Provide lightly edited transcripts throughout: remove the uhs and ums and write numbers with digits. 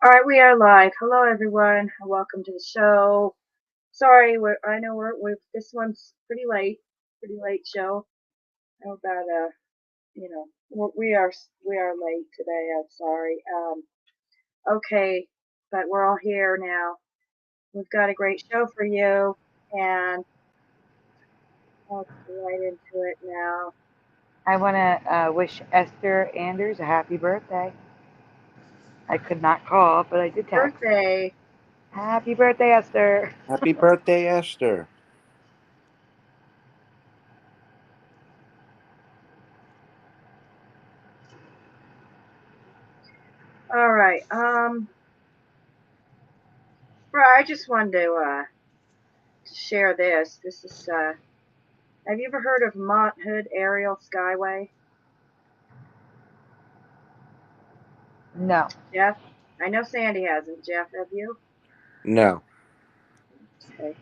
All right, we are live. Hello, everyone. Welcome to the show. Sorry, I know we're this one's pretty late show. How about we are late today. I'm sorry. Okay, but we're all here now. We've got a great show for you, and let's get right into it now. I want to wish Esther Anders a happy birthday. I could not call, but I did text. Birthday. Happy birthday, Esther. Happy birthday, Esther. All right. I just wanted to share this. This is Have you ever heard of Mont Hood Aerial Skyway? No, Jeff? I know Sandy hasn't. Jeff, have you? No. Okay.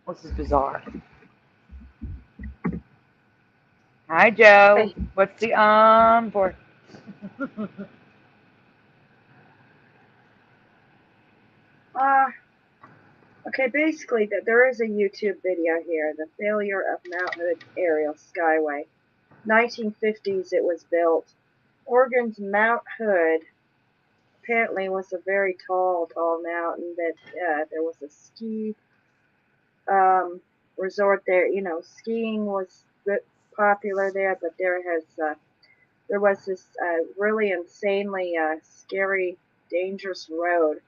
this is bizarre. Hi, Joe. Okay. What's the for? Uh, okay, basically, there is a YouTube video here, The Failure of Mount Hood Aerial Skyway. 1950s it was built. Oregon's Mount Hood apparently was a very tall mountain that there was a ski resort there. You know, skiing was good, popular there, but there was this really insanely scary, dangerous road.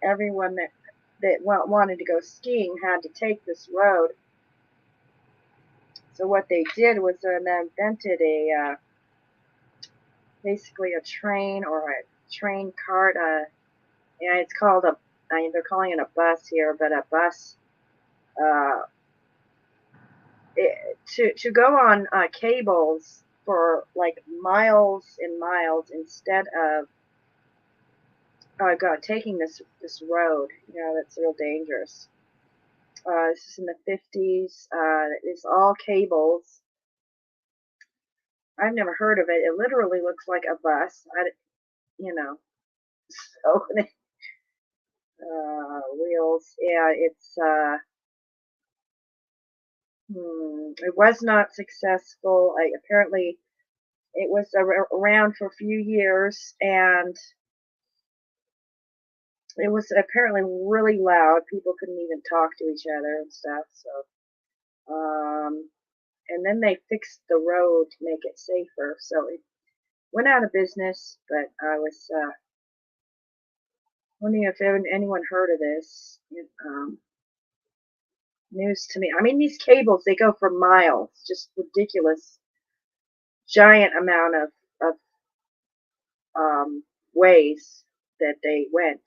Everyone that wanted to go skiing had to take this road. So what they did was they invented basically a train or a train cart. And it's called they're calling it a bus here, but a bus uh, to go on cables for like miles and miles instead of taking this road, you know, that's real dangerous. This is in the 50s. It's all cables. I've never heard of it. It literally looks like a bus. You know, so wheels. Yeah, it was not successful. Apparently, it was around for a few years, and it was apparently really loud. People couldn't even talk to each other and stuff. So, and then they fixed the road to make it safer. So it went out of business. But I was wondering if anyone heard of this. News to me. I mean, these cables, they go for miles. Just ridiculous, giant amount of ways that they went.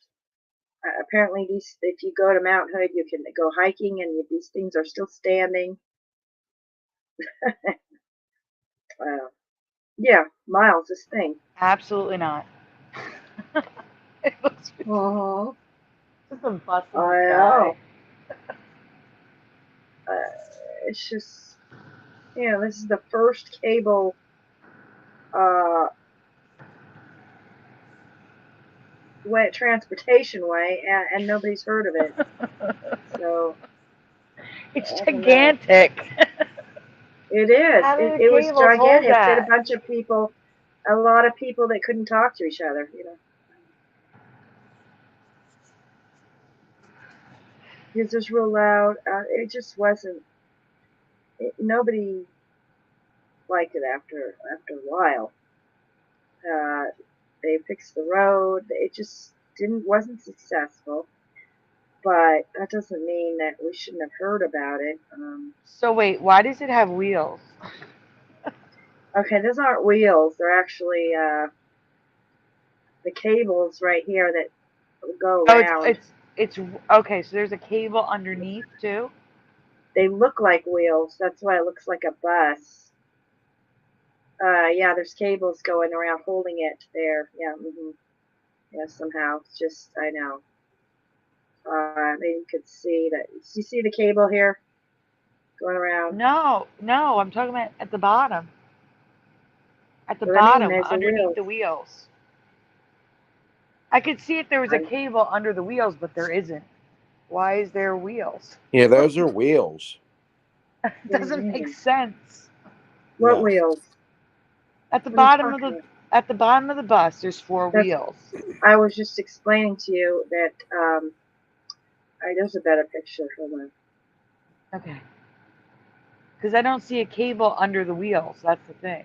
Apparently, if you go to Mount Hood, you can go hiking, and these things are still standing. uh, yeah, miles. This thing. Absolutely not. It looks Uh-huh. just a bus in the I sky. know. Uh, it's just, this is the first cable uh, transportation way, and nobody's heard of it. So It's I don't know. gigantic. It is. How do It, the it was cables hold gigantic. It fit a that? bunch of people, a lot of people that couldn't talk to each other. Because it was real loud. It just wasn't. Nobody liked it after a while. Uh, they fixed the road. It just wasn't successful. But that doesn't mean that we shouldn't have heard about it. So wait, why does it have wheels? Okay, those aren't wheels. They're actually the cables right here that go Oh, it's around. it's it's okay. So there's a cable underneath too. They look like wheels. That's why it looks like a bus. Yeah, there's cables going around holding it there. Yeah, yeah, somehow. It's just, I know. Maybe you could see that. You see the cable here going around? No, no, I'm talking about at the bottom. At the What I mean, bottom, there's a underneath wheel. the wheels. I could see if there was a cable under the wheels, but there isn't. Why is there wheels? Yeah, those are wheels. It doesn't make sense. What No. wheels? At the What are you bottom of talking the about? at the bottom of the bus, there's 4 That's- wheels. I was just explaining to you that there's a better picture. Hold on. Okay. Because I don't see a cable under the wheels. That's the thing.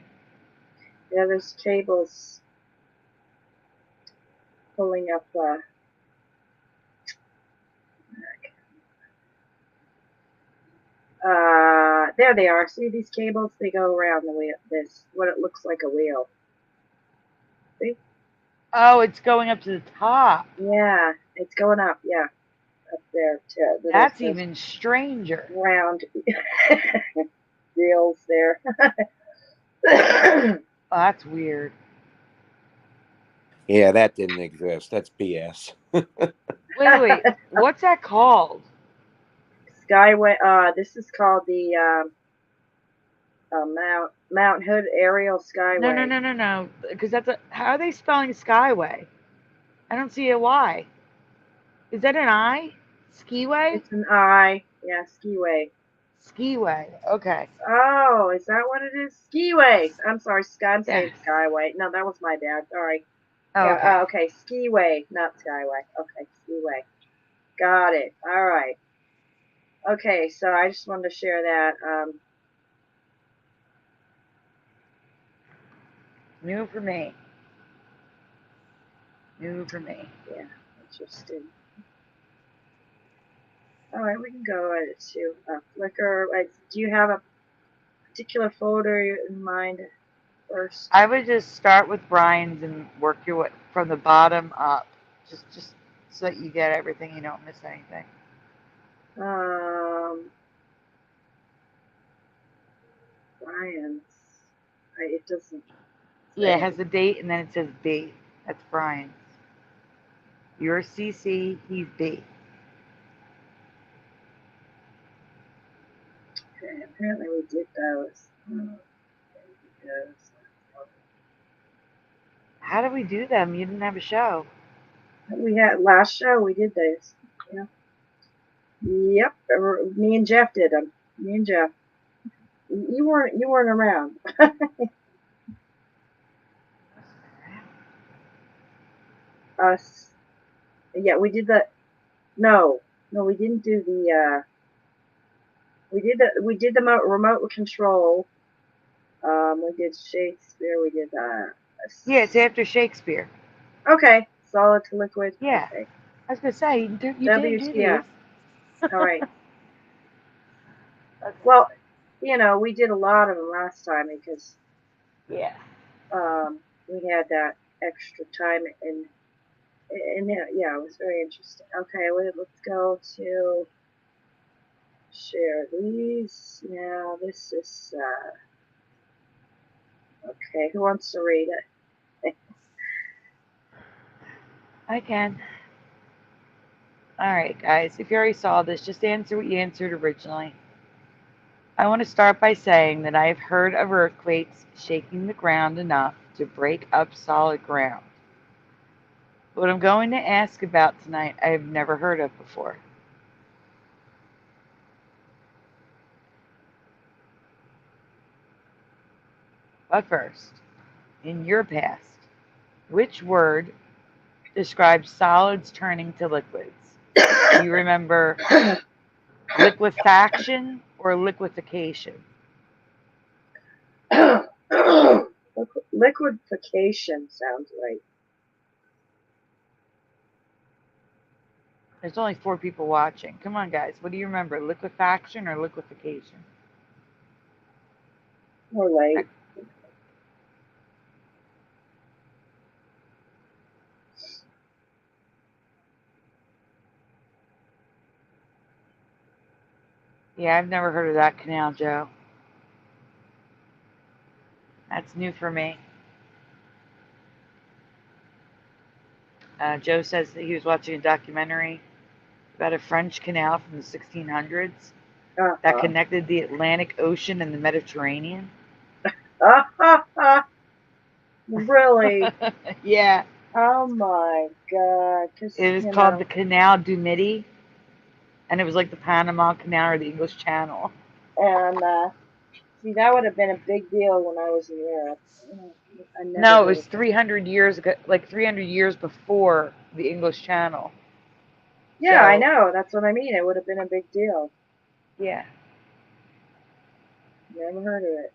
Yeah, there's cables pulling up. There they are. See these cables? They go around the wheel. This what it looks like a wheel. See? Oh, it's going up to the top. Yeah, it's going up. Yeah, up there too. That's even stranger. Round wheels there. Oh, that's weird. Yeah, that didn't exist. That's BS. Wait. What's that called? Skyway. This is called the Mount Hood Aerial Skyway. No. Because that's a. How are they spelling Skyway? I don't see a Y. Is that an I? Skiway? It's an I. Yeah, skiway. Skiway. Okay. Oh, is that what it is? Skiway. I'm sorry, I'm saying Yeah. Skyway. No, that was my bad. Sorry. Oh, Yeah, okay. okay, skiway, not skyway. Okay, skiway. Got it. All right. Okay, so I just wanted to share that. New for me. New for me. Yeah, interesting. All right, we can go to Flickr. Do you have a particular folder in mind first? I would just start with Brian's and work your way from the bottom up. Just so that you get everything, you don't miss anything. Brian's. It doesn't. Yeah, it has a date and then it says B. That's Brian's. You're CC, he's B. Okay, apparently we did those. How did we do them? You didn't have a show. We had last show. We did those. Yeah. Yep. Me and Jeff did them. Me and Jeff. You weren't around. Us. Yeah, we did the. No, we didn't do the. We did the remote control. We did Shakespeare. We did Yeah, it's after Shakespeare. Okay, solid to liquid. Yeah. Okay. I was gonna say you didn't do WTF. these. All right. Okay. Well, we did a lot of them last time because Yeah. we had that extra time and yeah, it was very interesting. Okay, let's go to share these. Now this is okay. Who wants to read it? I can. Alright, guys, if you already saw this, just answer what you answered originally. I want to start by saying that I have heard of earthquakes shaking the ground enough to break up solid ground. What I'm going to ask about tonight, I have never heard of before. But first, in your past, which word describes solids turning to liquids? Do you remember liquefaction or liquefaction? Liquidification sounds right. There's only 4 people watching. Come on, guys. What do you remember, liquefaction or liquefaction? More late. Yeah, I've never heard of that, Canal Joe. That's new for me. Joe says that he was watching a documentary about a French canal from the 1600s that connected the Atlantic Ocean and the Mediterranean. Really? Yeah. Oh my God. Because, It was called the Canal du Midi, and it was like the Panama Canal or the English Channel. and see, that would have been a big deal when I was in Europe. I never No, it heard was of it. 300 years ago, like 300 years before the English Channel. Yeah, I So, know. That's what I mean. It would have been a big deal. yeah, Never heard of it.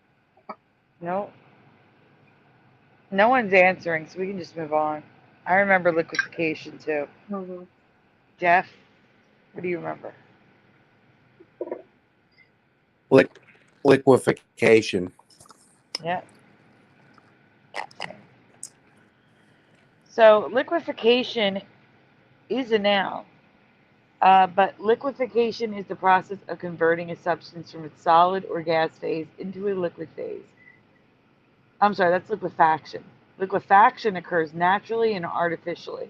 no, no one's answering, so we can just move on. I remember liquefaction too. Hmm. Jeff, what do you remember? Liquefaction. Yeah. So, liquefaction is a noun, but liquefaction is the process of converting a substance from its solid or gas phase into a liquid phase. I'm sorry, that's liquefaction. Liquefaction occurs naturally and artificially.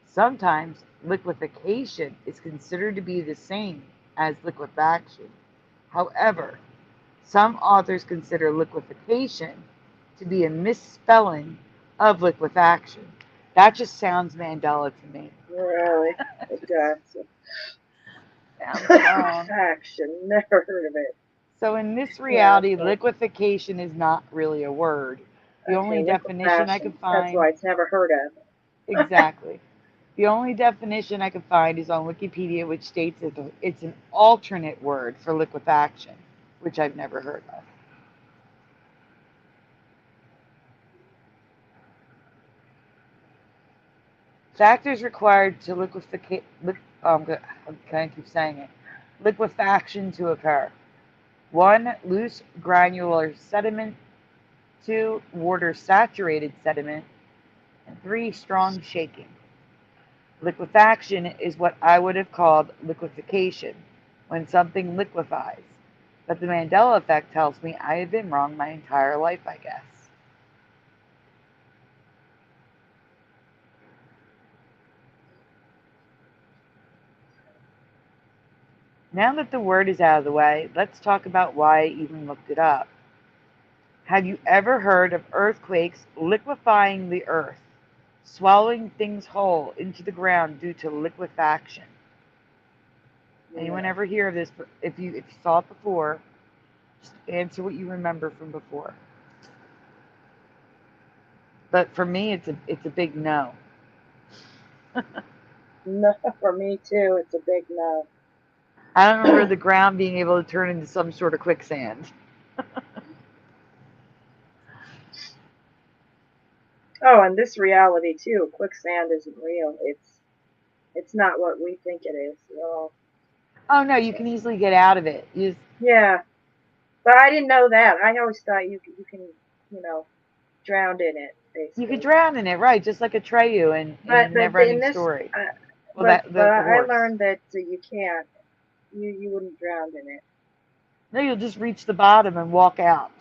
Sometimes liquefaction is considered to be the same as liquefaction. However, some authors consider liquefaction to be a misspelling of liquefaction. That just sounds Mandela to me. Really? Okay. So, Sounds wrong. action. Never heard of it. So, in this Yeah. reality, Okay. liquefaction is not really a word. The Okay. only definition I Liquefaction. could That's find, why it's never heard of. exactly. The only definition I could find is on Wikipedia, which states that it's an alternate word for liquefaction, which I've never heard of. Factors required to liquefy, I'm going to keep saying it, liquefaction to occur. 1. Loose granular sediment. 2. Water saturated sediment. And 3. Strong shaking. Liquefaction is what I would have called liquefaction, when something liquefies. But the Mandela effect tells me I have been wrong my entire life, I guess. Now that the word is out of the way, let's talk about why I even looked it up. Have you ever heard of earthquakes liquefying the earth, swallowing things whole into the ground due to liquefaction? Anyone No. ever hear of this? If you saw it before, just answer what you remember from before. But for me, it's a big no. No, for me too. It's a big no. I don't remember the ground being able to turn into some sort of quicksand. Oh, and this reality too. Quicksand isn't real. It's not what we think it is at all. Oh no, you So, can easily get out of it. yeah, but I didn't know that. I always thought you can drown in it You could basically. drown in it, right? Just like Atreyu in the But in Never-Ending this, Story. Well, but that but the I horse. learned that you can't. You wouldn't drown in it. No, you'll just reach the bottom and walk out.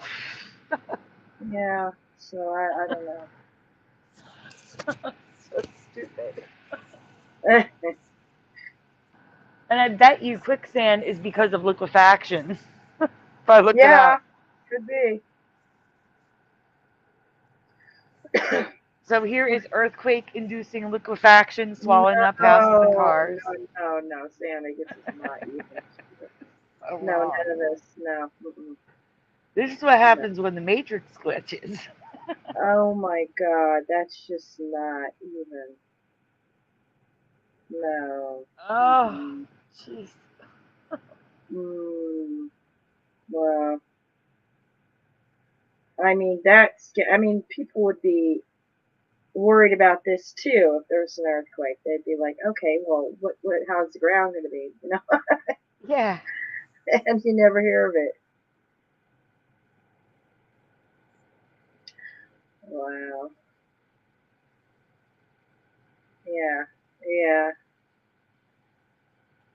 Yeah. So I don't know. So stupid. And I bet you quicksand is because of liquefaction. If I look it Yeah, up. could be. So here is earthquake inducing liquefaction No, swallowing up houses and no, cars. no, Sammy, this is not even. So No, none wrong. of this. No. Mm-mm, This is what no. happens when the Matrix glitches. Oh my God, that's just not even. No. Oh, Mm-mm. jeez. Mm. Well, I mean I mean, people would be worried about this too if there was an earthquake. They'd be like, okay, well, how's the ground going to be? Yeah. And you never hear of it. Wow. Yeah. Yeah.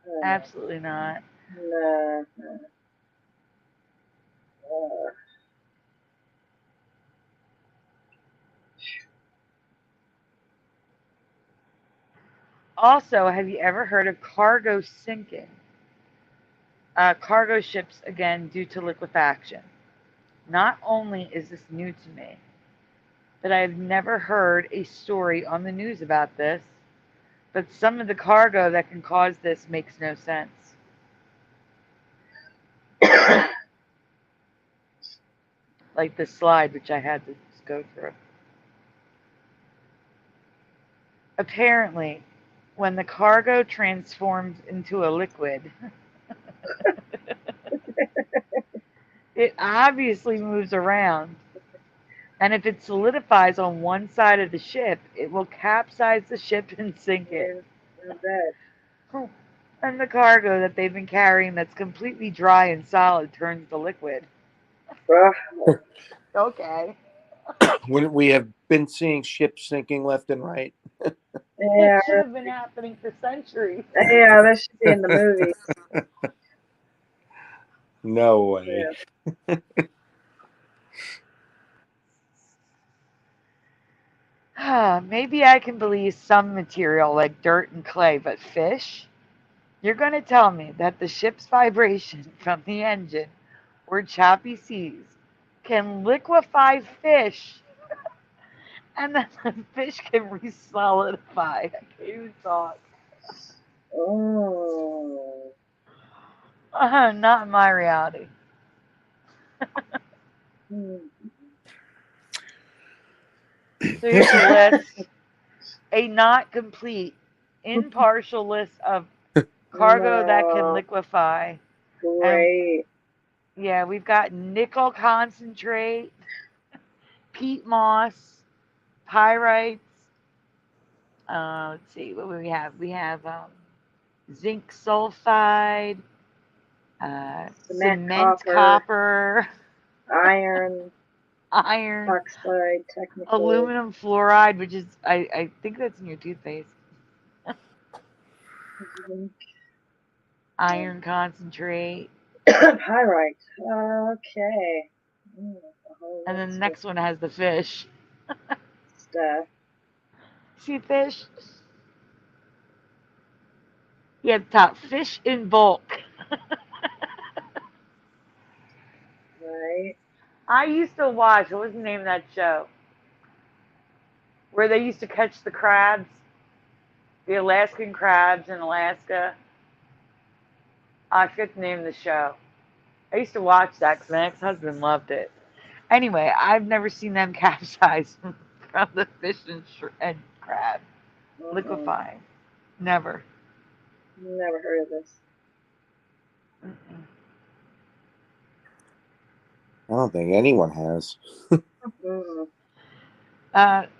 Oh my. Absolutely not. No. No. Uh, Also, have you ever heard of cargo sinking? Cargo ships, again, due to liquefaction. Not only is this new to me, but I've never heard a story on the news about this. But some of the cargo that can cause this makes no sense. Like the slide, which I had to just go through. Apparently, when the cargo transforms into a liquid, it obviously moves around. And if it solidifies on one side of the ship, it will capsize the ship and sink it. Yeah, I bet. And the cargo that they've been carrying that's completely dry and solid turns to liquid. Okay. Wouldn't we have been seeing ships sinking left and right? Yeah, It should have been happening for centuries. yeah, that should be in the movie. No way. Yeah. Maybe I can believe some material like dirt and clay, but fish? You're going to tell me that the ship's vibration from the engine or choppy seas can liquefy fish and then the fish can re-solidify. I can't even talk. Oh. Not in my reality. Hmm. So here's a list, a not complete, impartial list of cargo that can No. liquefy. And Great. yeah, we've got nickel concentrate, peat moss, pyrites. Let's see, what do we have? We have zinc sulfide, Cement, cement copper, copper, iron, iron, oxide, technically. aluminum fluoride, which is, I think that's in your toothpaste, Zinc. iron concentrate. Pyrite. Okay. A whole And then the list of next one has the fish. stuff. See fish? Yeah, top fish in bulk. Right. I used to watch, what was the name of that show? Where they used to catch the crabs, the Alaskan crabs in Alaska. I forget the name of the show. I used to watch that because my ex-husband loved it. Anyway, I've never seen them capsize from the fish and crab Mm-mm. liquefying. Never. Never heard of this. Mm-mm. I don't think anyone has. Mm.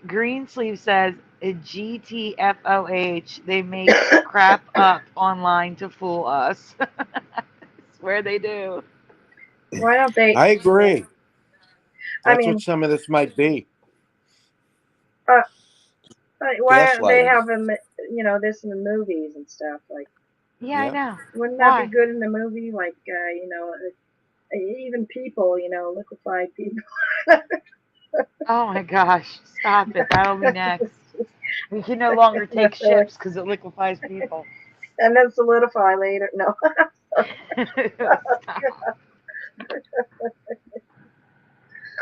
Greensleeve says GTFOH. They make crap up online to fool us. I swear they do. Why don't they? I agree. I That's what mean, some of this might be. uh, why don't they Gaslighting. have them? This in the movies and stuff. Like, Yeah, I Yep. know. wouldn't that be Why? good in the movie? Like, even people, liquefied people. Oh my gosh. Stop it. That'll be next. We can no longer take ships because it liquefies people. And then solidify later. No. Stop.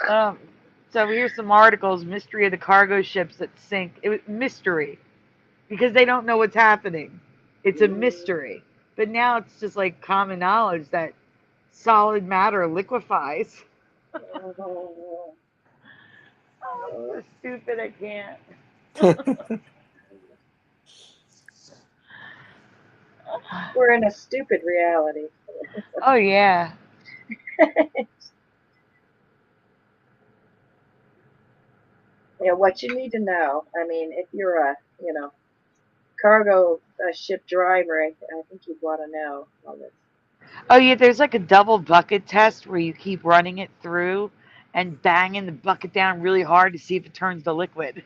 Um, so here's some articles. Mystery of the cargo ships that sink. It was mystery because they don't know what's happening. It's a mystery. But now it's just like common knowledge that solid matter liquefies. Oh, I'm so stupid. I can't. We're in a stupid reality. Oh yeah. What you need to know. I mean, if you're a, cargo ship driver, I think you'd want to know all this. Oh yeah. There's like a double bucket test where you keep running it through and banging the bucket down really hard to see if it turns to liquid.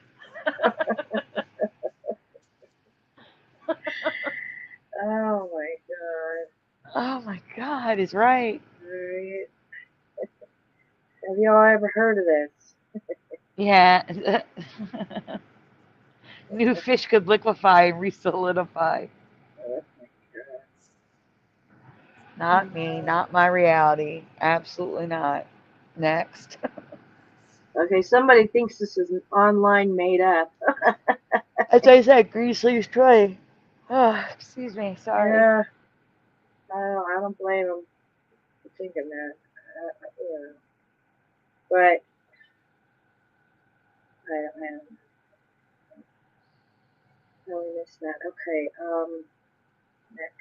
Oh my god. Oh my God, is right. Right. Have y'all ever heard of this? Yeah. New fish could liquefy and re-solidify. Oh my god. Not me, not my reality. Absolutely not. Next. Okay, somebody thinks this is an online made up. As I said, Greasley's trying. Oh, excuse me, sorry. Yeah, I don't blame them for thinking that. Yeah. But I don't really miss that. Okay, next.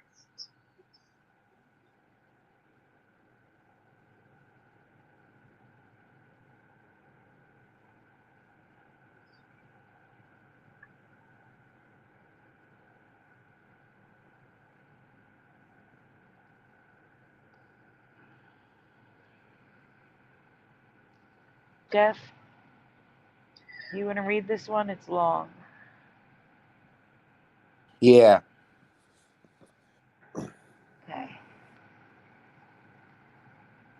Jeff, you want to read this one? It's long. Yeah. Okay.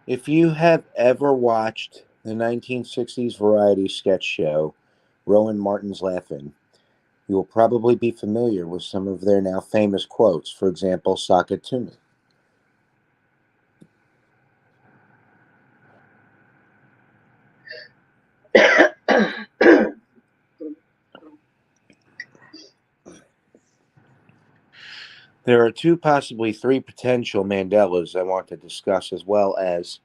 If you have ever watched the 1960s variety sketch show, Rowan Martin's Laughing, you will probably be familiar with some of their now famous quotes. For example, "Sock it to me." There are two, possibly three potential Mandelas I want to discuss, as well as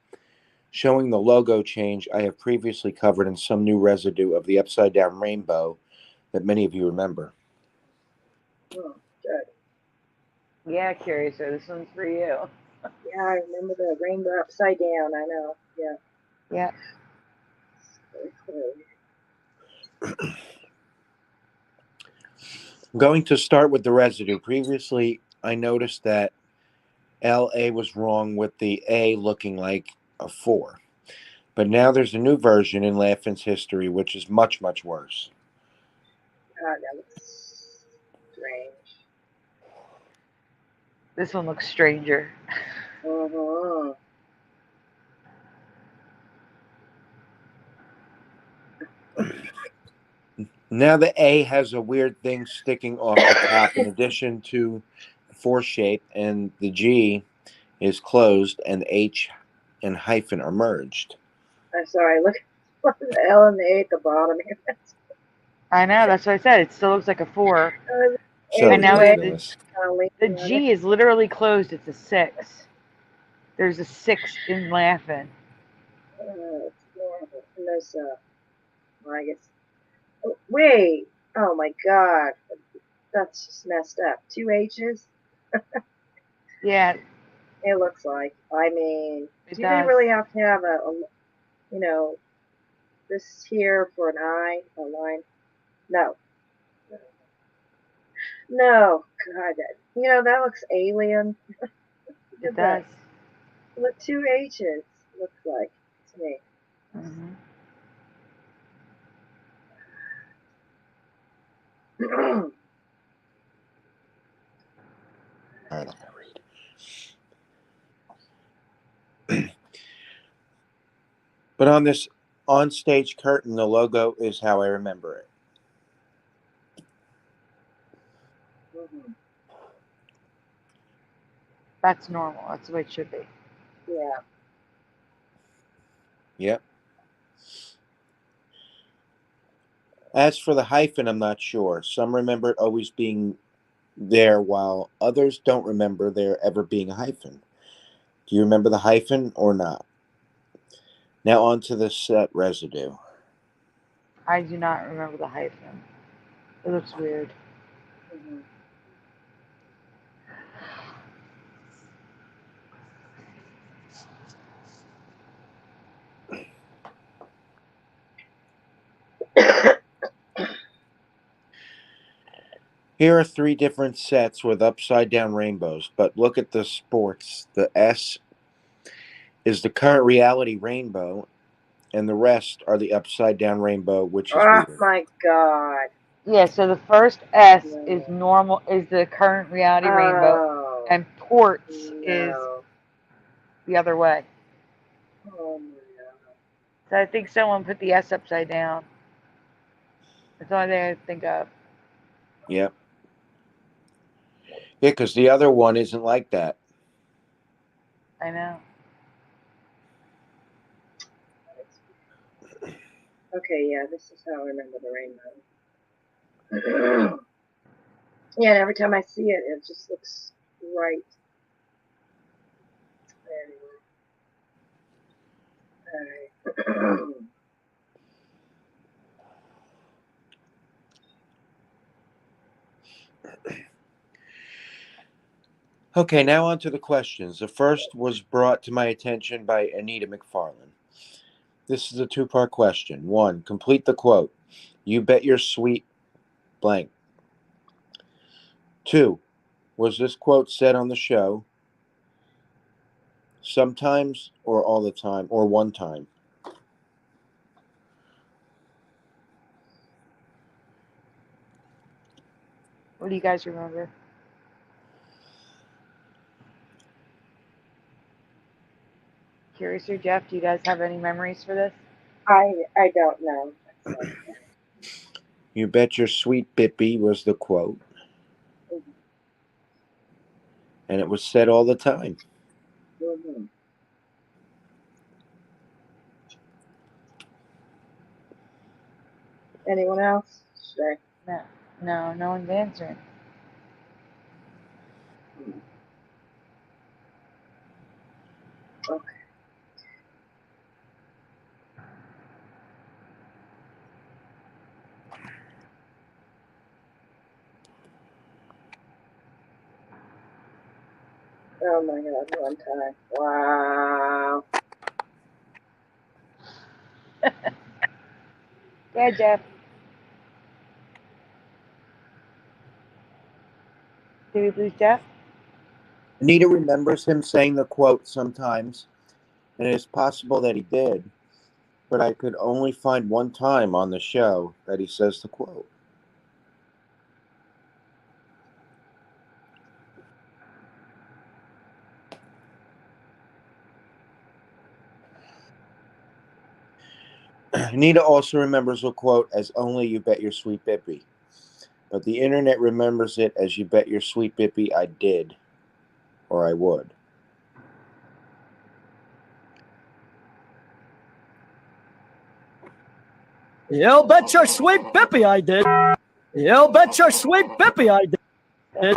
showing the logo change I have previously covered in some new residue of the upside down rainbow that many of you remember. Oh, good. Yeah, Curiouser, this one's for you. Yeah, I remember the rainbow upside down. I know. Yeah. Yeah. Very clear. I'm going to start with the residue. Previously, I noticed that LA was wrong with the A looking like a 4. But now there's a new version in Laughing's history, which is much, much worse. God, that looks strange. This one looks stranger. Uh-huh. Now the A has a weird thing sticking off the top in addition to the 4 shape, and the G is closed, and the H and hyphen are merged. I'm sorry. Look at the L and the A at the bottom here. I know, that's what I said. It still looks like a 4. So And now the ridiculous. G is literally closed. It's a 6. There's a 6 in Laughing. It's horrible. And there's well, I guess. Oh, wait. Oh my God. That's just messed up. 2 H's. Yeah, It looks like. I mean, it do they does. really have to have you know, this here for an I, a line? No. No. God, that looks alien. Look It at that. does. What 2 H's looks like to me. Mm-hmm. All right, I'm gonna read. But on this on-stage curtain, the logo is how I remember it. That's normal. That's the way it should be. Yeah. Yep. As for the hyphen, I'm not sure. Some remember it always being there, while others don't remember there ever being a hyphen. Do you remember the hyphen or not? Now on to the set residue. I do not remember the hyphen. It looks weird. Mm-hmm. Here are 3 different sets with upside down rainbows, but look at the sports. The S is the current reality rainbow, and the rest are the upside down rainbow, which is Oh weird. my God. Yeah, so the first S is No. normal, is the current reality rainbow, Oh and ports is no. the other way. Oh my God. So I think someone put the S upside down. That's the only thing I think of. Yep. Yeah, because the other one isn't like that. I know. Okay, yeah, this is how I remember the rainbow. Yeah, and every time I see it, it just looks right. Anyway. Alright. Okay, now on to the questions. The first was brought to my attention by Anita McFarlane. This is a two-part question. 1. Complete the quote. You bet your sweet blank. 2. Was this quote said on the show sometimes or all the time or one time? What do you guys remember? Curious or Jeff, do you guys have any memories for this? I don't know. You bet your sweet Bippy was the quote. And it was said all the time. Mm-hmm. Anyone else? Should I? No one's answering. Okay. Oh my god, one time. Wow. Yeah, Jeff. Did we lose Jeff? Anita remembers him saying the quote sometimes, and it is possible that he did, but I could only find one time on the show that he says the quote. Anita also remembers the quote as only you bet your sweet Bippy, but the internet remembers it as you bet your sweet Bippy I did, or I would. You bet your sweet Bippy I did. You bet your sweet Bippy I did.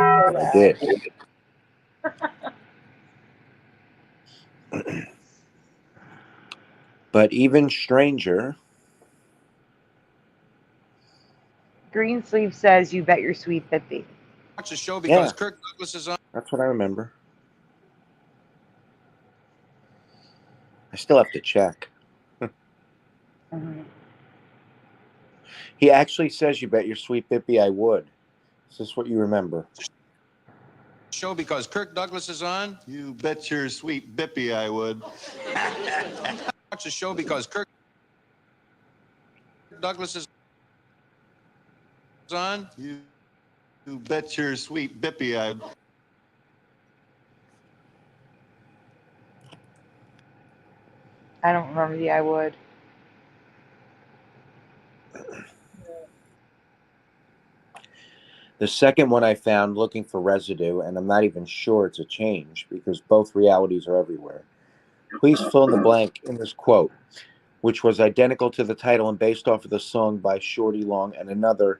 I did. But even stranger. Greensleeve says you bet your sweet Bippy. Watch the show because Yeah. Kirk Douglas is on. That's what I remember. I still have to check. Mm-hmm. He actually says you bet your sweet Bippy I would. Is this what you remember? Show because Kirk Douglas is on. You bet your sweet Bippy I would. Watch the show because Kirk Douglas is on. You bet your sweet Bippy I would. I don't remember the I would. The second one I found looking for residue, and I'm not even sure it's a change because both realities are everywhere. Please fill in the blank in this quote, which was identical to the title and based off of the song by Shorty Long and another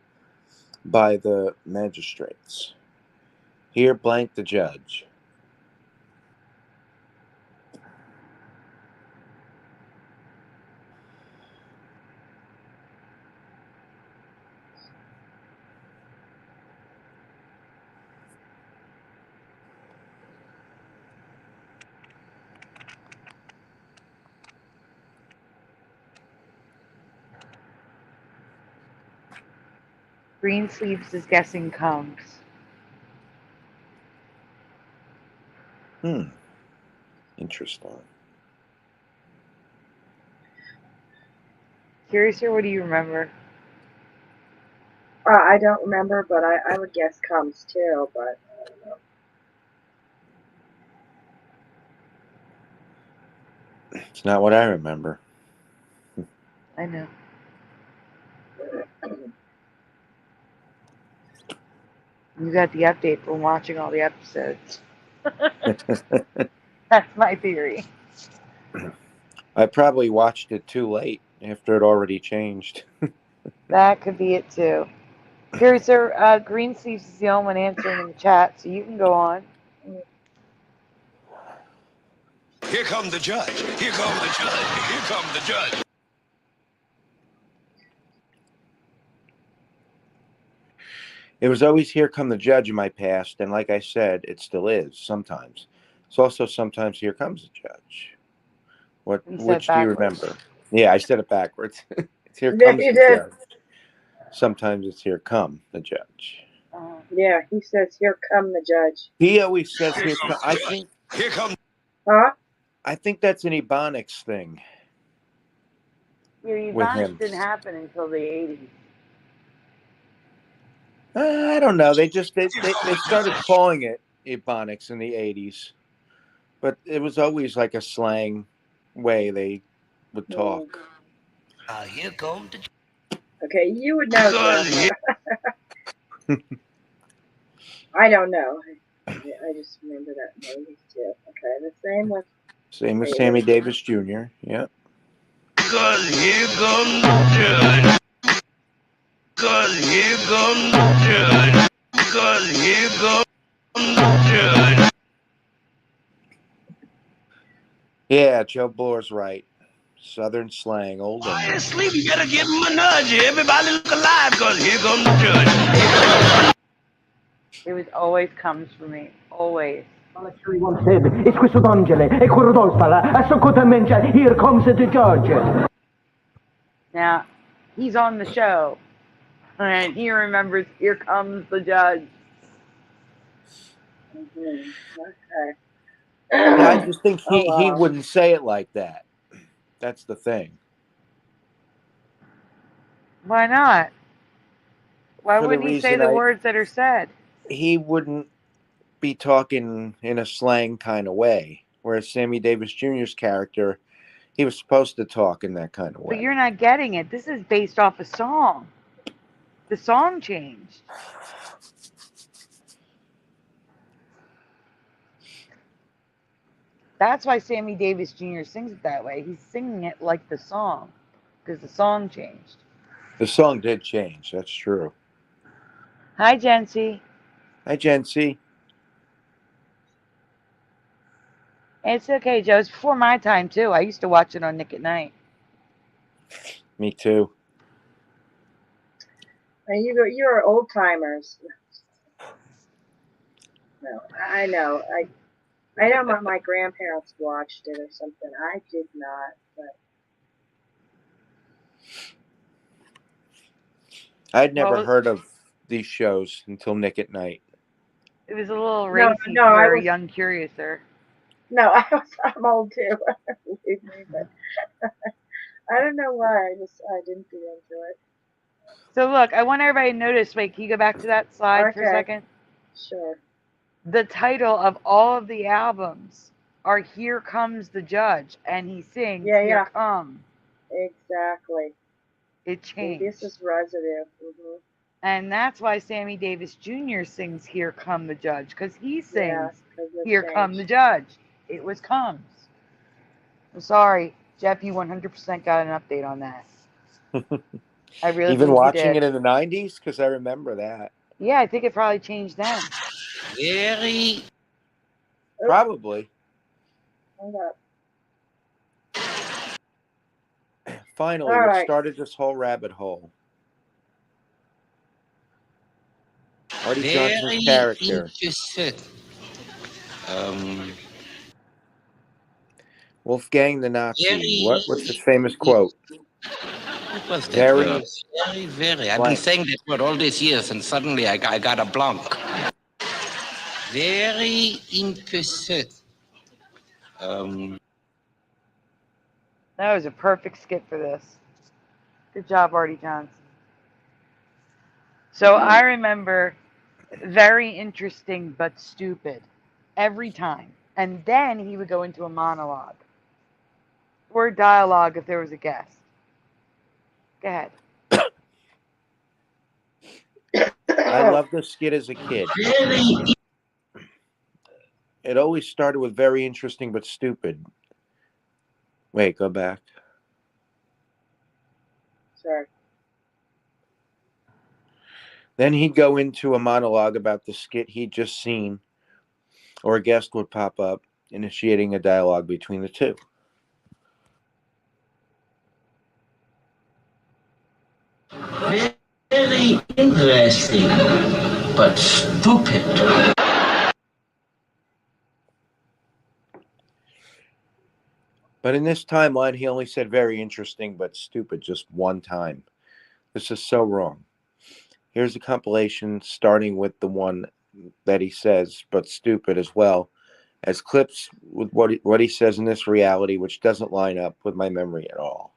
by the Magistrates. Here, blank the judge. Greensleeves is guessing comes. Interesting. Curious or what do you remember? I don't remember, but I would guess comes too, but I don't know. It's not what I remember. I know. You got the update from watching all the episodes. That's my theory. I probably watched it too late. after it already changed. That could be it too. Curiouser, Greensleeves is the only one answering in the chat, so you can go on. Here come the judge. Here come the judge. Here come the judge. It was always Here Come the Judge in my past, and like I said, it still is sometimes. It's also sometimes Here Comes the Judge. You said Which do you backwards. remember? Yeah, I said it backwards. It's Here Yeah, Comes you the did. Judge. Sometimes it's Here Come the Judge. Yeah, he says, "Here come the judge." He always says Here Here comes Come. the judge. Here comes. Huh? I think that's an Ebonics thing Your with Ebonics him. didn't happen until the 80s. I don't know. They started calling it Ebonics in the 80s, but it was always like a slang way they would talk. Here comes the judge. Okay, you would know, Jeff. I don't know. I just remember that movie too. Okay, the same with Same with Sammy Davis Jr. Yeah. Because here comes the judge. Because here comes the judge. Because here comes the judge. Yeah, Joe Bloor's right. Southern slang, old While you're English. asleep, you better give him a nudge. Everybody look alive, because here comes the judge. It was always comes for me. Always. He once said, "It's questo d'angele, e quello d'Olfala, a Soccotamencia, here comes the judge." Now, he's on the show, and he remembers Here Comes the Judge. Okay. Yeah, I just think he wow. wouldn't say it like that. That's the thing. Why not? Why For the wouldn't he say reason the words that are said? he wouldn't be talking in a slang kind of way. Whereas Sammy Davis Jr.'s character, he was supposed to talk in that kind of way. But you're not getting it. This is based off a song. The song changed. That's why Sammy Davis Jr. sings it that way. He's singing it like the song because the song changed. The song did change. That's true. Hi, Jency. Hi, Jency. It's okay, Joe. It's before my time, too. I used to watch it on Nick at Night. Me too. And you're old timers. No, I know. I know my grandparents watched it or something. I did not, but I'd never Well, heard of these shows until Nick at Night. it was a little no, racy no, I for a was young Curiouser. no, I'm old too. Believe me, but I don't know why. I didn't get into it. So look, I want everybody to notice. Wait, can you go back to that slide for a Okay. second? Sure. The title of all of the albums are "Here Comes the Judge," and he sings Yeah, "Here yeah. Come." Exactly. It changed. This is residue. Mm-hmm. And that's why Sammy Davis Jr. sings "Here Come the Judge," because he sings Yeah, "Here Come the Judge." It was comes. I'm sorry, Jeff, you 100% got an update on that. I really Even believe watching you did. it in the 90s? Because I remember that. Yeah, I think it probably changed then. Very. Probably. Hold up. Finally, All what right. started this whole rabbit hole? Artie Johnson's character. Wolfgang the Nazi. What's his famous quote? What was that Very word? Very. I've been blank. saying that word all these years, and suddenly I got a blank. Very implicit. That was a perfect skit for this. Good job, Artie Johnson. So I remember very interesting but stupid every time. And then he would go into a monologue or dialogue if there was a guest. Go ahead. I loved this skit as a kid. It always started with very interesting but stupid. Wait, go back. Sorry. Then he'd go into a monologue about the skit he'd just seen, or a guest would pop up, initiating a dialogue between the two. Very interesting, but stupid. But in this timeline, he only said very interesting but stupid just one time. This is so wrong. Here's a compilation starting with the one that he says, but stupid, as well as clips with what he says in this reality, which doesn't line up with my memory at all.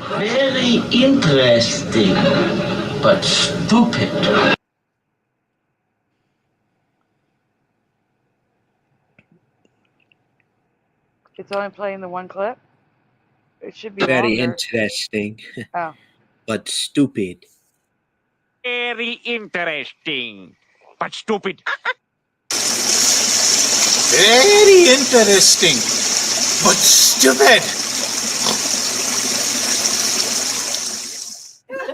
Very interesting, but stupid. It's only playing the one clip? It should be Very longer. interesting, Oh. but stupid. Very interesting, but stupid. Very interesting, but stupid.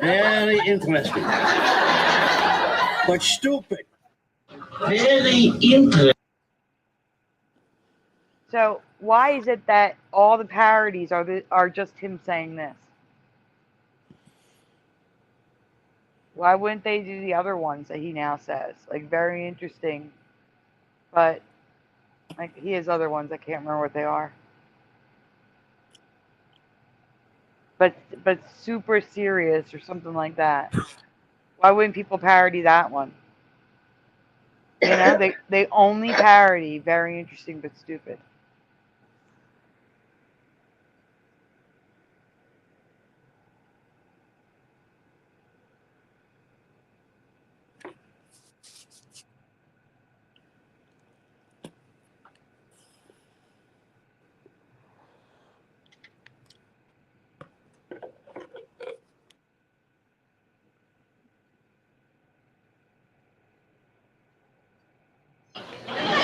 Very interesting, but stupid. Very interesting. So why is it that all the parodies are just him saying this? Why wouldn't they do the other ones that he now says? Like, very interesting, but like he has other ones. I can't remember what they are. But super serious or something like that. Why wouldn't people parody that one? You know, they only parody very interesting but stupid.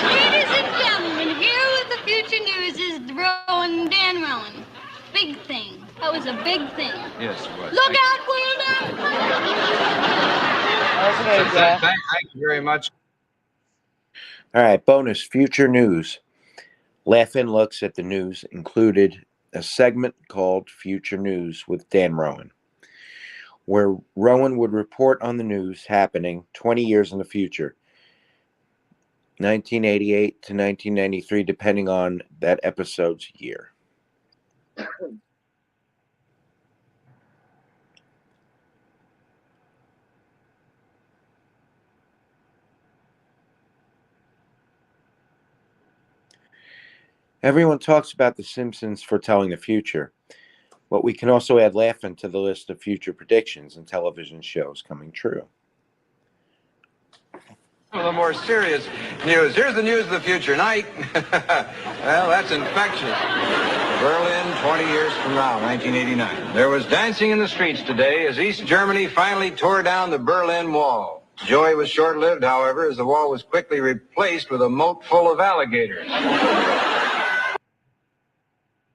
Ladies and gentlemen, here with the future news is Rowan Dan Rowan. Big thing. That was a big thing. Yes, it was. Look out, Wilder! Okay, Jeff. Thank you very much. All right, bonus future news. Laugh-In looks at the news included a segment called Future News with Dan Rowan, where Rowan would report on the news happening 20 years in the future, 1988 to 1993, depending on that episode's year. Everyone talks about The Simpsons foretelling the future, but we can also add Laugh-In to the list of future predictions and television shows coming true. A little more serious news. Here's the news of the future. Night. Well, that's infectious. Berlin, 20 years from now, 1989. There was dancing in the streets today as East Germany finally tore down the Berlin Wall. Joy was short-lived, however, as the wall was quickly replaced with a moat full of alligators.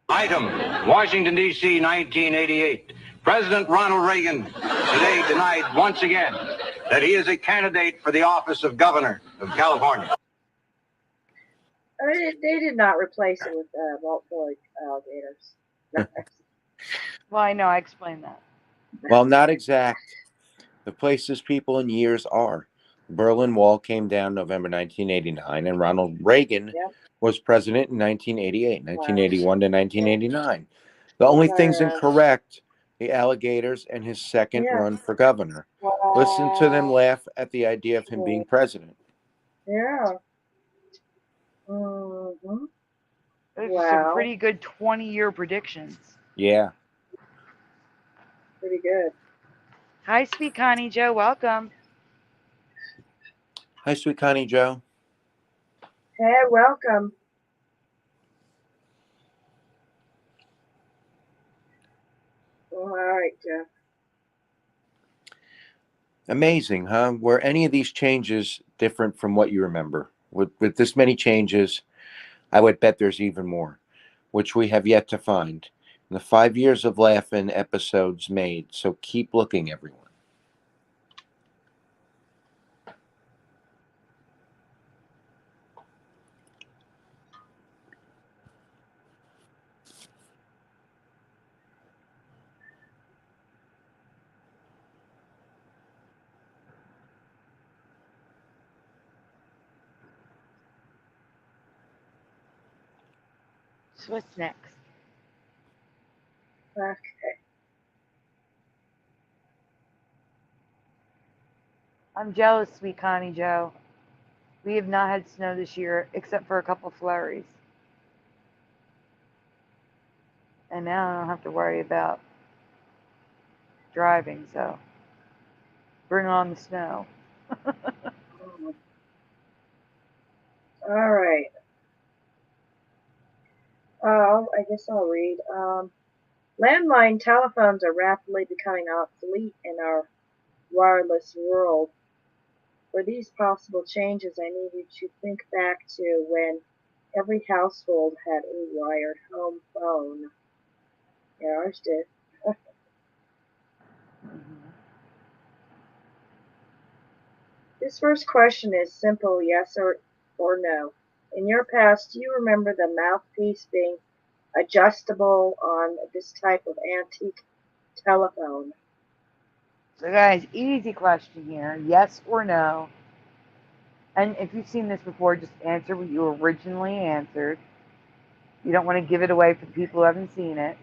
Item, Washington, D.C., 1988. President Ronald Reagan today denied once again that he is a candidate for the office of governor of California. They did not replace it with multiple alligators. Well, I know. I explained that. Well, not exact. The places people and years are. The Berlin Wall came down November 1989, and Ronald Reagan was president in 1988, 1981 to 1989. The only things incorrect, the alligators and his second run for governor. Listen to them laugh at the idea of him being president. Yeah. Mm-hmm. There's some pretty good 20-year predictions. Yeah. Pretty good. Hi, Sweet Connie Joe. Welcome. Hi, Sweet Connie Joe. Hey, welcome. All right, Jeff. Amazing, huh? Were any of these changes different from what you remember? With this many changes, I would bet there's even more, which we have yet to find. The 5 years of laughing episodes made. So keep looking, everyone. So what's next? Okay. I'm jealous, sweet Connie Joe. We have not had snow this year, except for a couple flurries. And now I don't have to worry about driving, so bring on the snow. All right. I guess I'll read. Landline telephones are rapidly becoming obsolete in our wireless world. For these possible changes, I need you to think back to when every household had a wired home phone. Yeah, ours did. This first question is simple, yes or no. In your past, do you remember the mouthpiece being adjustable on this type of antique telephone? So guys, easy question here. Yes or no? And if you've seen this before, just answer what you originally answered. You don't want to give it away for people who haven't seen it.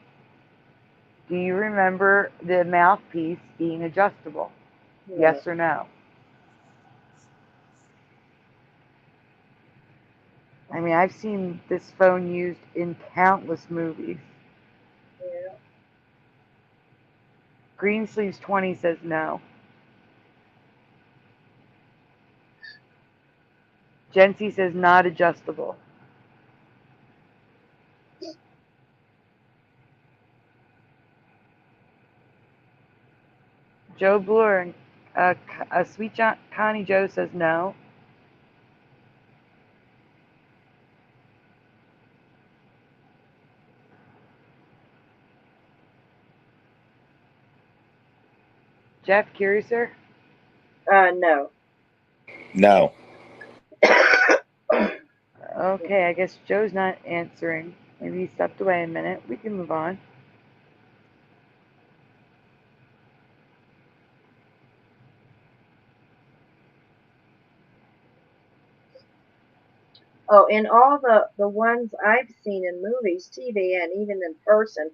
Do you remember the mouthpiece being adjustable? Yeah. Yes or no? I mean, I've seen this phone used in countless movies. Yeah. Greensleeves 20 says no. Jency says not adjustable. Joe Bloor and Sweet Connie Joe says no. Jeff Curiouser? No. No. Okay, I guess Joe's not answering. Maybe he stepped away a minute. We can move on. Oh, in all the ones I've seen in movies, TV, and even in person,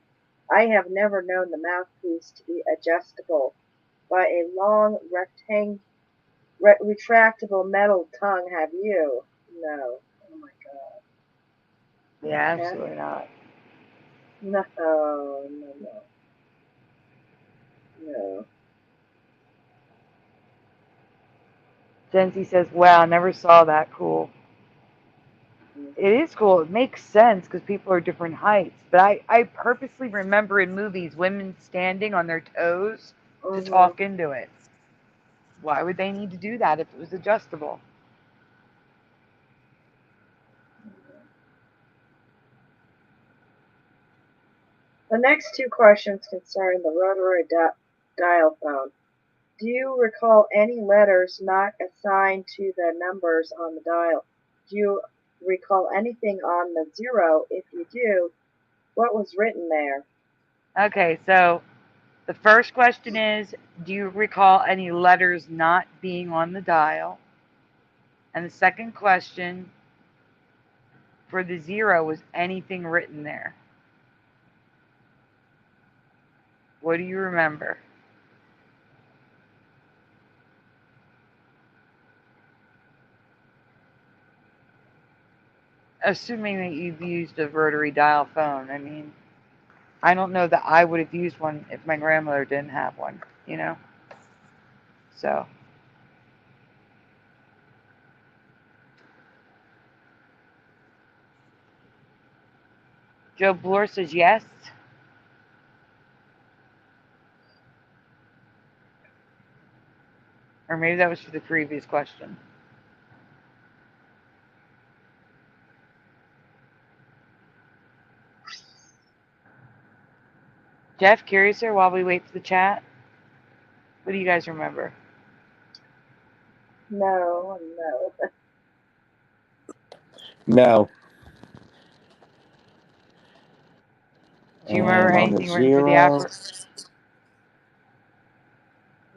I have never known the mouthpiece to be adjustable by a long retractable metal tongue. Have you? No. Oh my god. Yeah, Yeah? absolutely not. No, no, no. No. Jency says, wow, never saw that. Cool. It is cool. It makes sense because people are different heights. But I purposely remember in movies women standing on their toes to talk into it. Why would they need to do that if it was adjustable? The next two questions concern the rotary dial phone. Do you recall any letters not assigned to the numbers on the dial? Do you recall anything on the 0? If you do, what was written there? Okay, so the first question is, do you recall any letters not being on the dial? And the second question for the 0 was anything written there? What do you remember? Assuming that you've used a rotary dial phone. I mean, I don't know that I would have used one if my grandmother didn't have one, you know? So. Joe Bloor says yes. Or maybe that was for the previous question. Jeff, Curiouser, while we wait for the chat, what do you guys remember? No. No. Do you remember On the anything written for the zero,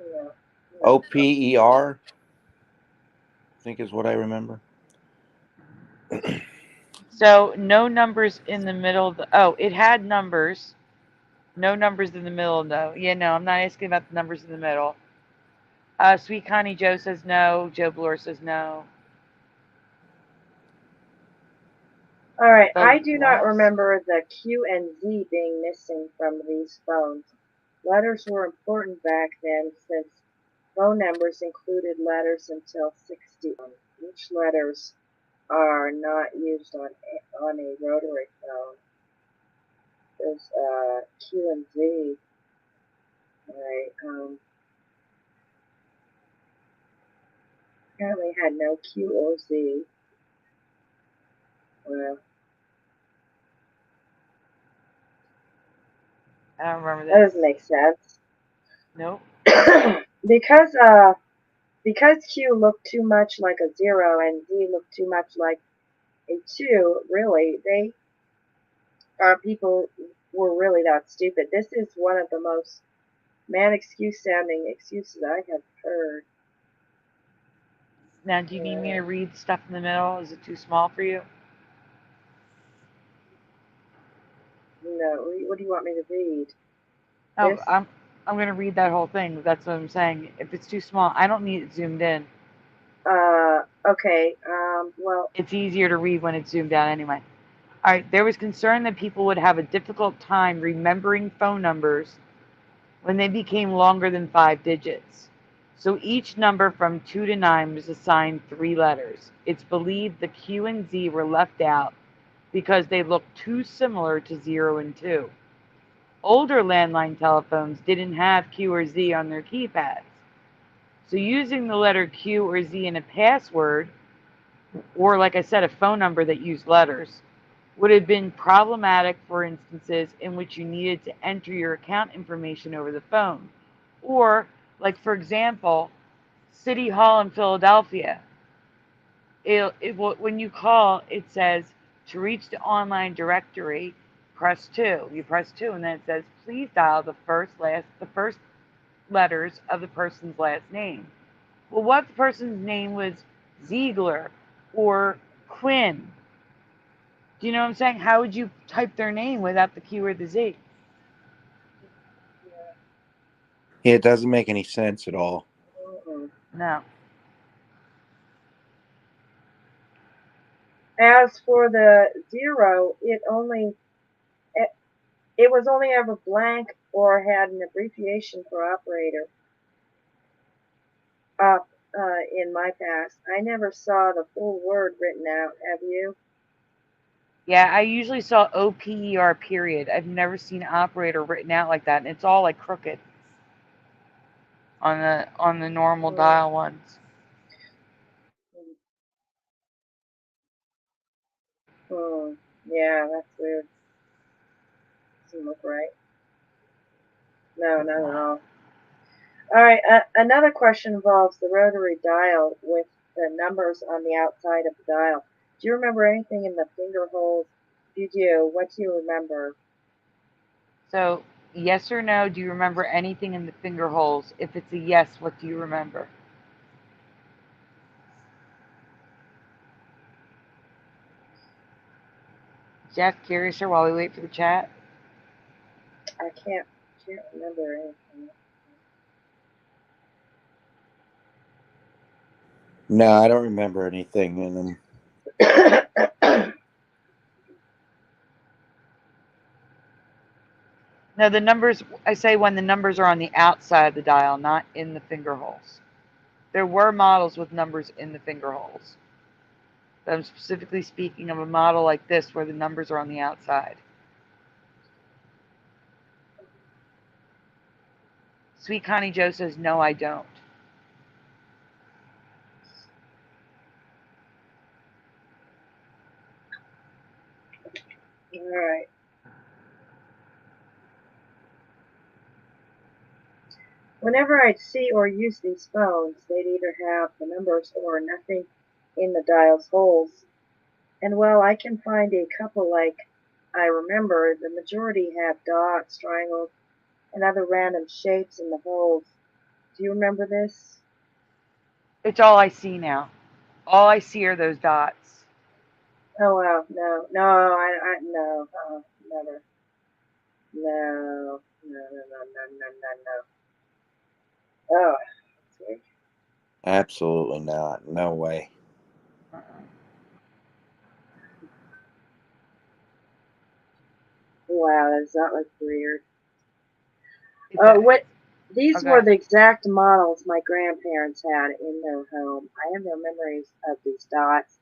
No. OPER, I think is what I remember. So no numbers in the middle. Oh, it had numbers. No numbers in the middle, though. Yeah, no, I'm not asking about the numbers in the middle. Sweet Connie Joe says no. Joe Bloor says no. All right, The I do not last. remember the Q and Z being missing from these phones. Letters were important back then since phone numbers included letters until 60. Which letters are not used on a rotary phone? There's Q and Z. Right. Apparently had no Q or Z. Well, I don't remember that this. doesn't make sense. Nope. Because Q looked too much like a 0 and Z looked too much like a 2, really, people were really that stupid. This is one of the most man-excuse sounding excuses I have heard. Now, do you need me to read stuff in the middle? Is it too small for you? No, what do you want me to read? Oh, This? I'm gonna read that whole thing. That's what I'm saying. If it's too small, I don't need it zoomed in. Okay, well... It's easier to read when it's zoomed out anyway. All right, there was concern that people would have a difficult time remembering phone numbers when they became longer than 5 digits. So each number from 2 to 9 was assigned 3 letters. It's believed the Q and Z were left out because they looked too similar to 0 and 2. Older landline telephones didn't have Q or Z on their keypads. So using the letter Q or Z in a password, or like I said, a phone number that used letters, would have been problematic for instances in which you needed to enter your account information over the phone. Or, like for example, City Hall in Philadelphia. When you call, it says, to reach the online directory, press 2. You press 2, and then it says, please dial the first letters of the person's last name. Well, what if the person's name was Ziegler or Quinn? Do you know what I'm saying? How would you type their name without the Q or the Z? Yeah, it doesn't make any sense at all. No. As for the 0, it was only ever blank or had an abbreviation for operator. In my past, I never saw the full word written out. Have you? Yeah, I usually saw OPER period. I've never seen operator written out like that, and it's all like crooked on the normal dial ones. Yeah, that's weird. Doesn't look right. No, not at all. Alright, another question involves the rotary dial with the numbers on the outside of the dial. Do you remember anything in the finger holes? If you do, what do you remember? So, yes or no, do you remember anything in the finger holes? If it's a yes, what do you remember? Jeff, Curiouser, while we wait for the chat? I can't remember anything. No, I don't remember anything in them. No, the numbers, I say when the numbers are on the outside of the dial, not in the finger holes. There were models with numbers in the finger holes. But I'm specifically speaking of a model like this where the numbers are on the outside. Sweet Connie Joe says, no, I don't. Alright. Whenever I'd see or use these phones, they'd either have the numbers or nothing in the dial's holes. And while I can find a couple like I remember, the majority have dots, triangles, and other random shapes in the holes. Do you remember this? It's all I see now. All I see are those dots. Oh wow, no, no, never, no, no. Oh, that's weird. Absolutely not. No way. Wow, that does not look weird. It's What? These were okay. the exact models my grandparents had in their home. I have no memories of these dots.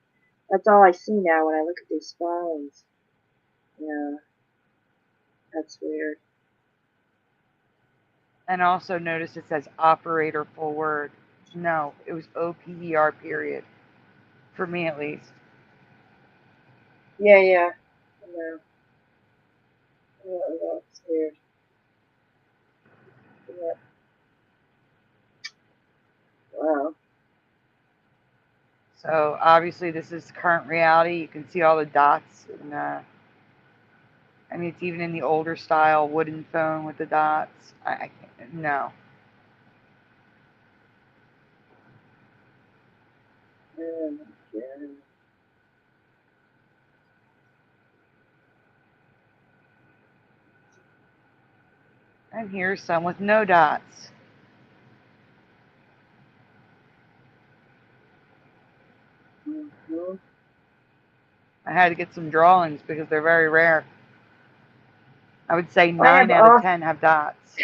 That's all I see now when I look at these phones. Yeah, that's weird. And also notice it says operator full word. No, it was OPER period. For me at least. Yeah. No, that's weird. Yeah. Wow. So obviously this is current reality. You can see all the dots. And, I mean, it's even in the older style wooden phone with the dots. I can't. No. Oh my God. And here's some with no dots. Mm-hmm. I had to get some drawings because they're very rare. I would say I have 9 out of 10 have dots.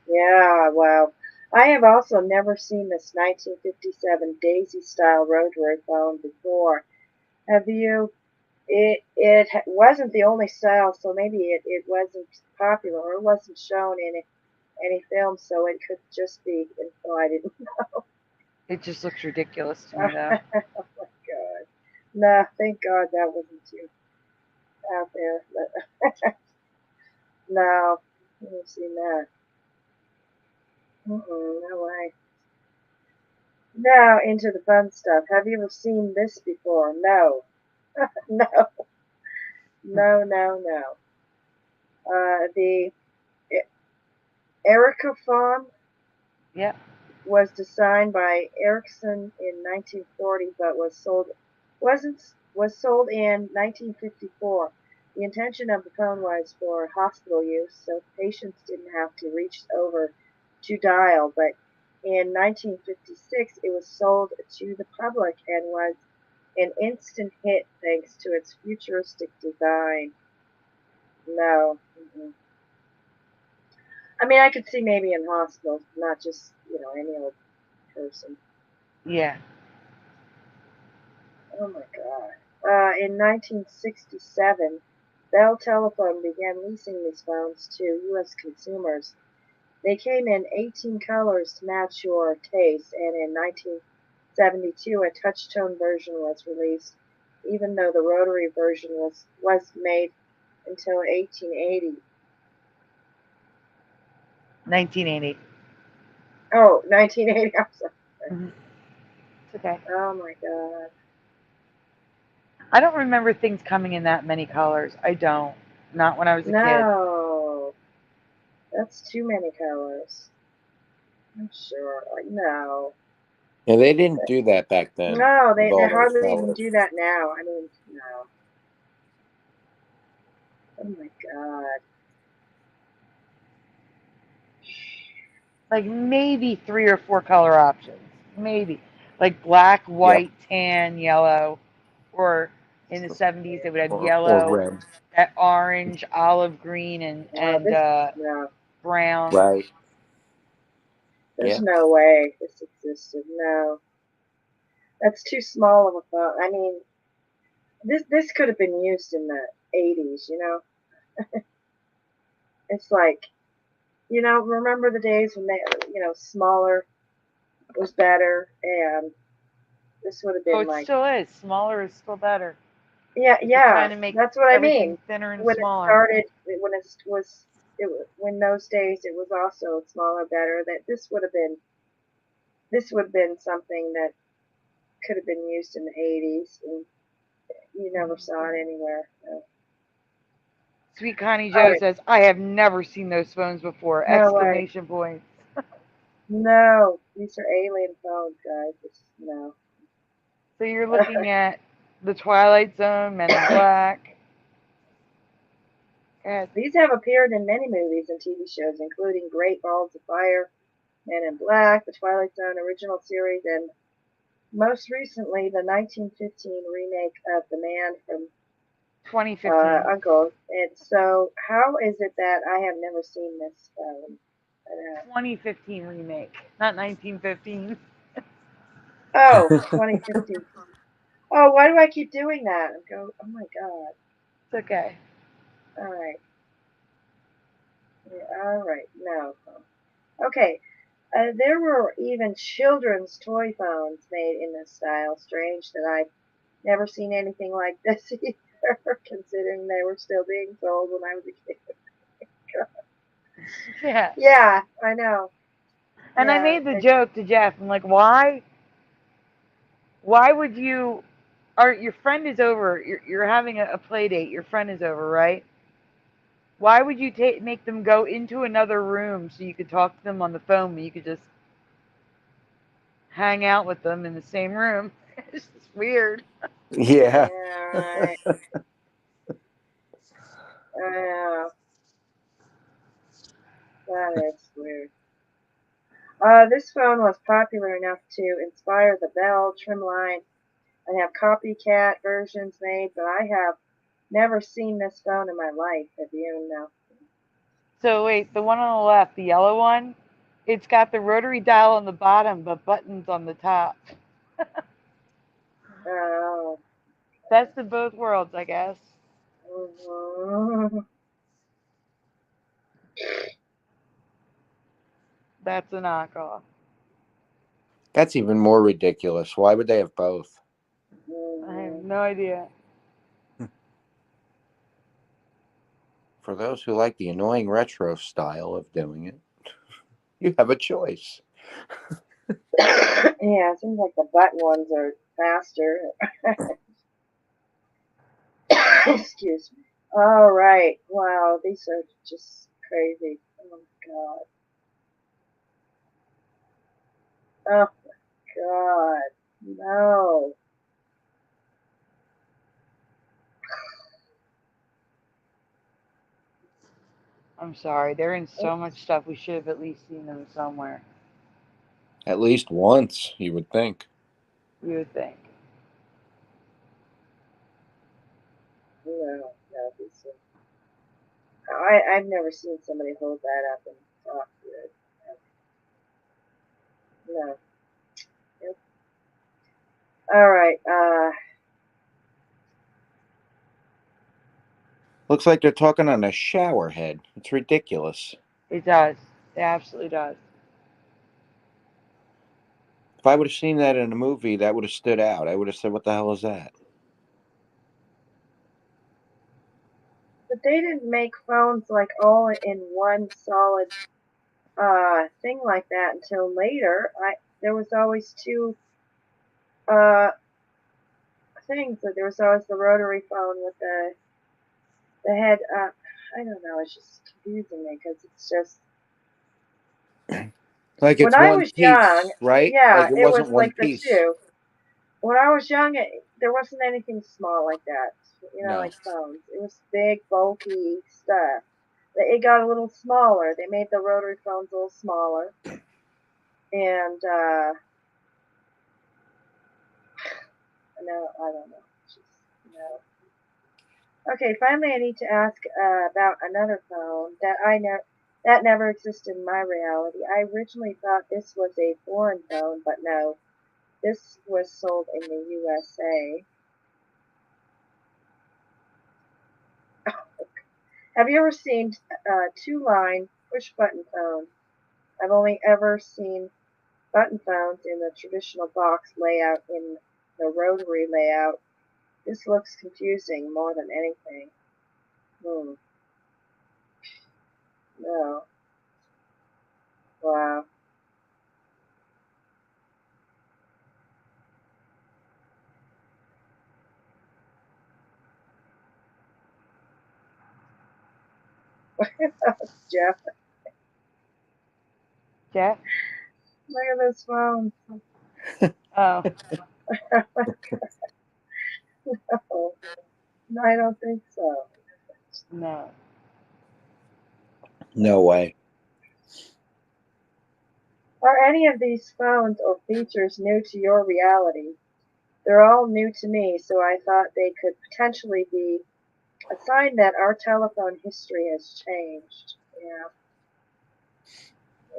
Yeah, wow. I have also never seen this 1957 Daisy style rotary phone before. Have you? It wasn't the only style, so maybe it wasn't popular or it wasn't shown in any film, so it could just be implied. It just looks ridiculous to me, though. Oh my God. No, thank God that wasn't too out there. But no, I haven't seen that. No way. Now into the fun stuff. Have you ever seen this before? No. No. No. The Ericaphone Yep. was designed by Ericsson in 1940, but was sold in 1954. The intention of the phone was for hospital use, so patients didn't have to reach over to dial. But in 1956, it was sold to the public and was an instant hit thanks to its futuristic design. No. Mm-mm. I mean, I could see maybe in hospitals, not just, any old person. Yeah. Oh my God. In 1967, Bell Telephone began leasing these phones to U.S. consumers. They came in 18 colors to match your taste, and in 1972, a touch-tone version was released, even though the rotary version was made until 1880. 1980. Oh, 1980. I'm sorry. Mm-hmm. It's okay. Oh my God. I don't remember things coming in that many colors. I don't. Not when I was a kid. No, that's too many colors. I'm sure. No. Yeah, they didn't do that back then No, with they all those hardly even colors. do that now. I mean, no. Oh my God. Like maybe 3 or 4 color options. Maybe. Like black, Yep. white, tan, yellow. Or in the 70s, they would have Or yellow, red. that orange, olive green, and No. brown. Right. There's Yep. no way this existed. No. That's too small of a phone. I mean, this could have been used in the 80s, It's like, remember the days when smaller was better, and this would have Oh, been it like, still is. Smaller is still better. If you're yeah, trying to make that's what I everything mean. thinner and When it smaller. started, when it when those days it was also smaller, better. That this would have been something that could have been used in the 80s, and you never saw it anywhere. So. Sweet Connie All Joe right. says, I have never seen those phones before! No way. Exclamation points. No, these are alien phones, guys. No. So you're looking at The Twilight Zone, Men in Black. These have appeared in many movies and TV shows, including Great Balls of Fire, Men in Black, The Twilight Zone original series, and most recently the 1915 remake of The Man from 2015. Uncle. And so, how is it that I have never seen this phone? 2015 remake, not 1915. Oh, 2015. Oh, why do I keep doing that? Oh my god. It's okay. Alright. Yeah, alright. No. Okay. There were even children's toy phones made in this style. Strange that I've never seen anything like this either, considering they were still being sold when I was a kid. Yeah. Yeah, I know. And I made the joke to Jeff. I'm like, why would you, or your friend is over, you're having a play date, your friend is over, right? Why would you make them go into another room so you could talk to them on the phone when you could just hang out with them in the same room? It's just weird. Yeah. Right. That is weird. This phone was popular enough to inspire the Bell trim line and have copycat versions made, but I have never seen this phone in my life. Have you? No. So wait, the one on the left, the yellow one, it's got the rotary dial on the bottom, but buttons on the top. Oh. Best of both worlds, I guess. Mm-hmm. That's a knockoff. That's even more ridiculous. Why would they have both? I have no idea. For those who like the annoying retro style of doing it, you have a choice. Yeah, it seems like the button ones are faster. Excuse me. All right. Wow, these are just crazy. Oh my god. Oh my god. No. I'm sorry. They're in so much stuff. We should have at least seen them somewhere. At least once, you would think. You would think. No. I've never seen somebody hold that up and talk to it. No. Nope. All right. Looks like they're talking on a shower head. It's ridiculous. It does. It absolutely does. If I would have seen that in a movie, that would have stood out. I would have said, what the hell is that? But they didn't make phones like all in one solid thing like that until later. There was always two things. There was always the rotary phone with the head up. I don't know. It's just confusing me because it's just Like when it's I one was piece, young. right? Yeah, Like it it wasn't was one like the piece. two. When I was young, there wasn't anything small like that. You know, No. like phones. It was big, bulky stuff. It got a little smaller. They made the rotary phones a little smaller, and no, I don't know. Just, no. Okay, finally, I need to ask about another phone that never existed in my reality. I originally thought this was a foreign phone, but no, this was sold in the USA. Have you ever seen two-line push-button phones? I've only ever seen button phones in the traditional box layout in the rotary layout. This looks confusing more than anything. No. Wow. Jeff, Jeff? look at this phone. Oh, Oh, no, I don't think so. no. No way. Are any of these phones or features new to your reality? They're all new to me, so I thought they could potentially be a sign that our telephone history has changed. Yeah.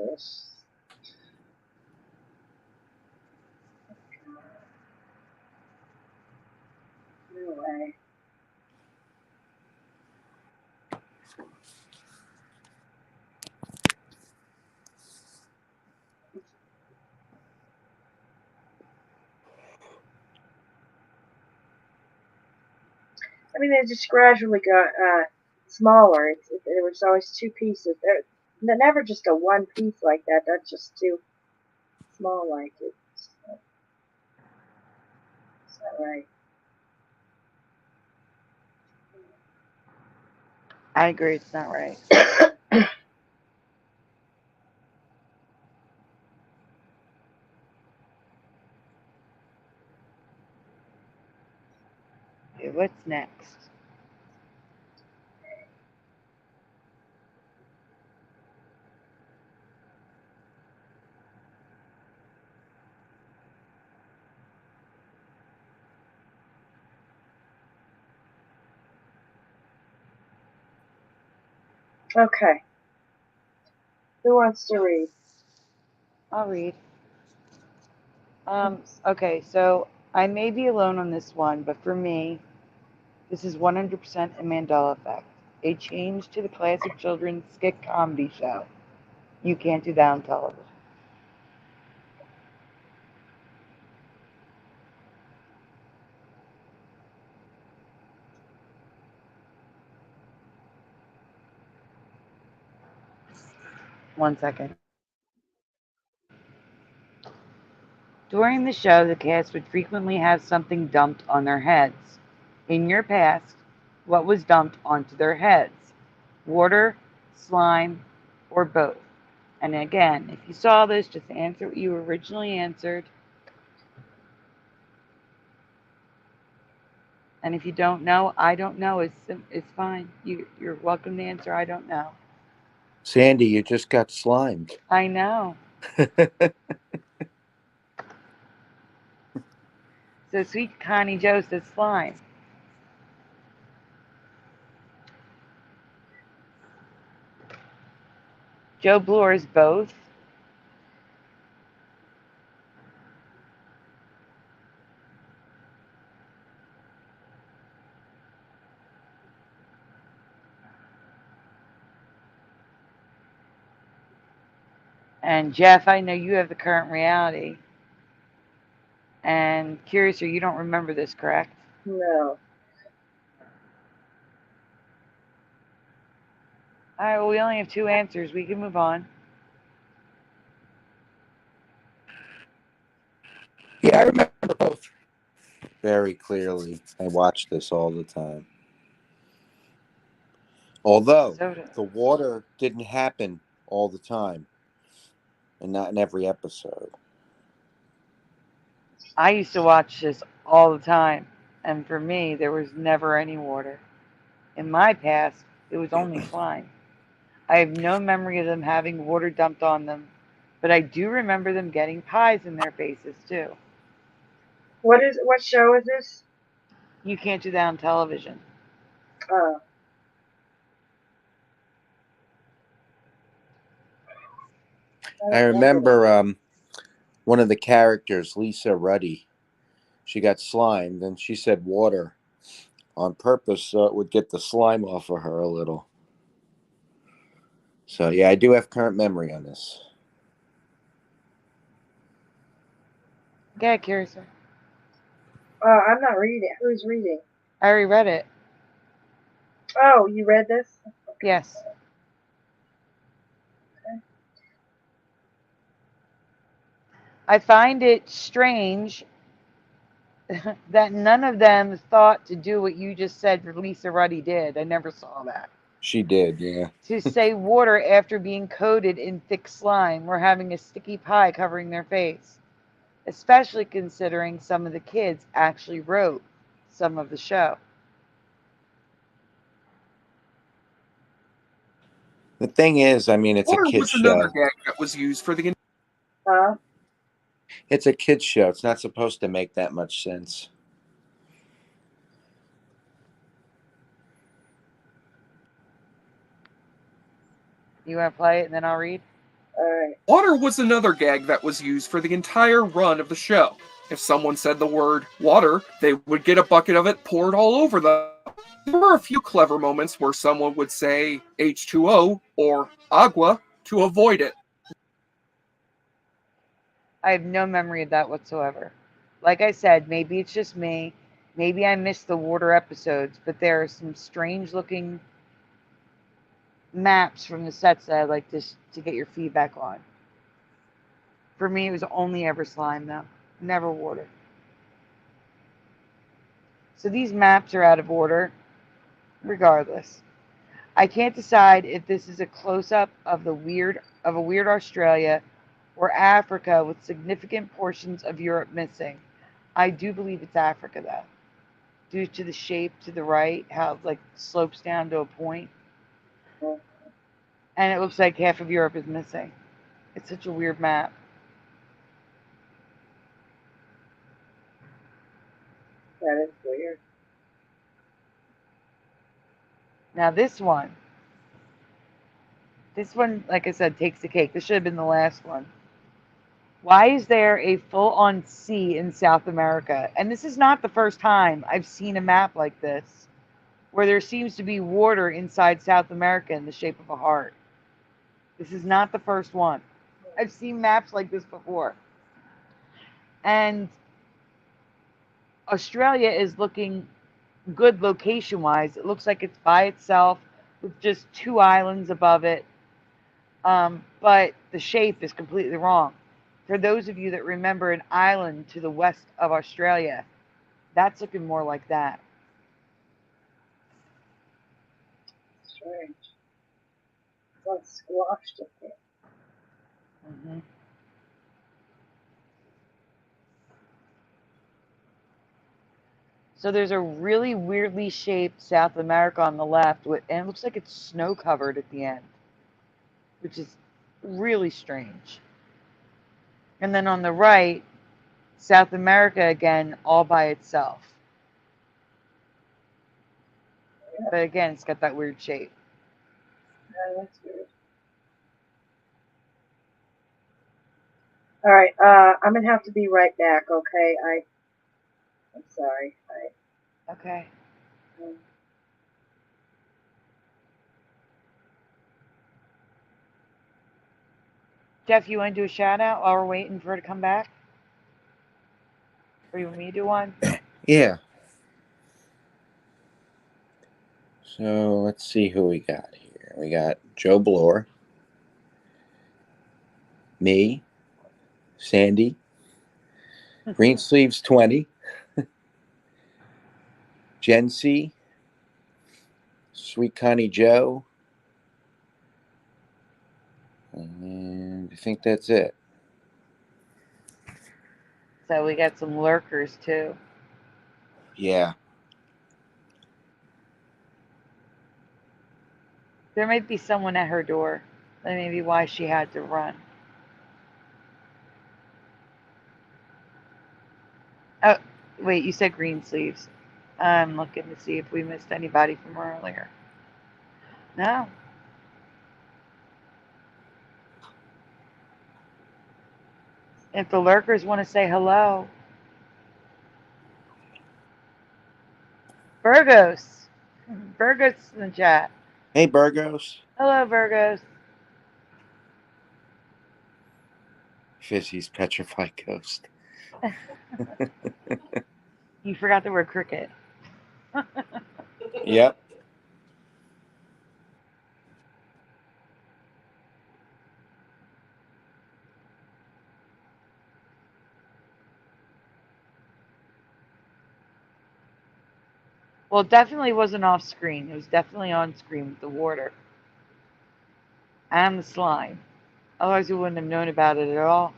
Yes. No way. I mean, they just gradually got smaller. There was always two pieces. They're never just a one piece like that. That's just too small like it. It's not right. I agree, it's not right. Okay, what's next? Okay. Who wants to read? I'll read. Okay, so I may be alone on this one, but for me, this is 100% a Mandela Effect. A change to the classic children's skit comedy show. You can't do that on television. One second. During the show, the cast would frequently have something dumped on their heads. In your past, what was dumped onto their heads? Water, slime, or both? And again, if you saw this, just answer what you originally answered. And if you don't know, I don't know. It's fine. You're welcome to answer. I don't know. Sandy, you just got slimed. I know. So Sweet Connie Joe says slime. Joe Bloor's both. And Jeff, I know you have the current reality. And Curious, you don't remember this, correct? No. All right, well, we only have two answers. We can move on. Yeah, I remember both very clearly. I watch this all the time. Although the water didn't happen all the time and not in every episode. I used to watch this all the time. And for me, there was never any water. In my past, it was only slime. I have no memory of them having water dumped on them, but I do remember them getting pies in their faces too. What show is this? You can't do that on television. Oh. I remember one of the characters, Lisa Ruddy, she got slimed and she said water on purpose so it would get the slime off of her a little. So yeah, I do have current memory on this. Yeah, Curious. I'm not reading. Who's reading? I already read it. Oh, you read this? Yes. I find it strange that none of them thought to do what you just said Lisa Ruddy did. I never saw that. She did, yeah. To say water after being coated in thick slime or having a sticky pie covering their face, especially considering some of the kids actually wrote some of the show. The thing is, I mean, it's a Water kid's was another show. gag that was used for the. Huh? It's a kid's show. It's not supposed to make that much sense. You want to play it and then I'll read? Alright. Water was another gag that was used for the entire run of the show. If someone said the word water, they would get a bucket of it poured all over them. There were a few clever moments where someone would say H2O or agua to avoid it. I have no memory of that whatsoever. Like I said, maybe it's just me. Maybe I missed the water episodes, but there are some strange looking maps from the sets that I'd like to get your feedback on. For me, it was only ever slime, though. Never water. So these maps are out of order, regardless. I can't decide if this is a close-up of a weird Australia or Africa with significant portions of Europe missing. I do believe it's Africa, though, due to the shape to the right, how it like slopes down to a point. And it looks like half of Europe is missing. It's such a weird map. That is weird. Now this one, like I said, takes the cake. This should have been the last one. Why is there a full-on sea in South America? And this is not the first time I've seen a map like this, where there seems to be water inside South America in the shape of a heart. This is not the first one. I've seen maps like this before. And Australia is looking good location-wise. It looks like it's by itself with just 2 islands above it. But the shape is completely wrong. For those of you that remember an island to the west of Australia, that's looking more like that. Strange. It's all squashed in here. Mm-hmm. So there's a really weirdly shaped South America on the left, and it looks like it's snow covered at the end, which is really strange. And then on the right, South America again, all by itself. Yeah. But again, it's got that weird shape. Yeah, that's weird. Alright, I'm gonna have to be right back, okay? I'm sorry. Okay. Jeff, you want to do a shout out while we're waiting for her to come back? Or you want me to do one? Yeah. So let's see who we got here. We got Joe Bloor, me, Sandy, Greensleeves 20, Gen C, Sweet Connie Joe, and I think that's it. So we got some lurkers too. Yeah. There might be someone at her door. That may be why she had to run. Oh, wait, you said Greensleeves. I'm looking to see if we missed anybody from earlier. No. If the lurkers want to say hello. Burgos. Burgos in the chat. Hey, Burgos. Hello, Burgos. Fizzy's petrified ghost. You forgot the word cricket. Yep. Well, it definitely wasn't off screen. It was definitely on screen with the water and the slime. Otherwise, we wouldn't have known about it at all.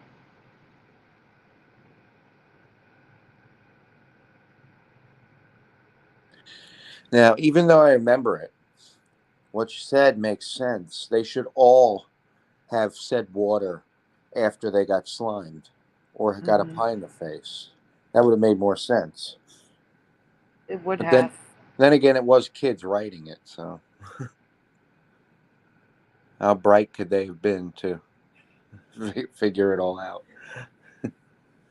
Now, even though I remember it, what you said makes sense. They should all have said water after they got slimed or got a pie in the face. That would have made more sense. It would But have. then again, it was kids writing it, so how bright could they have been to figure it all out?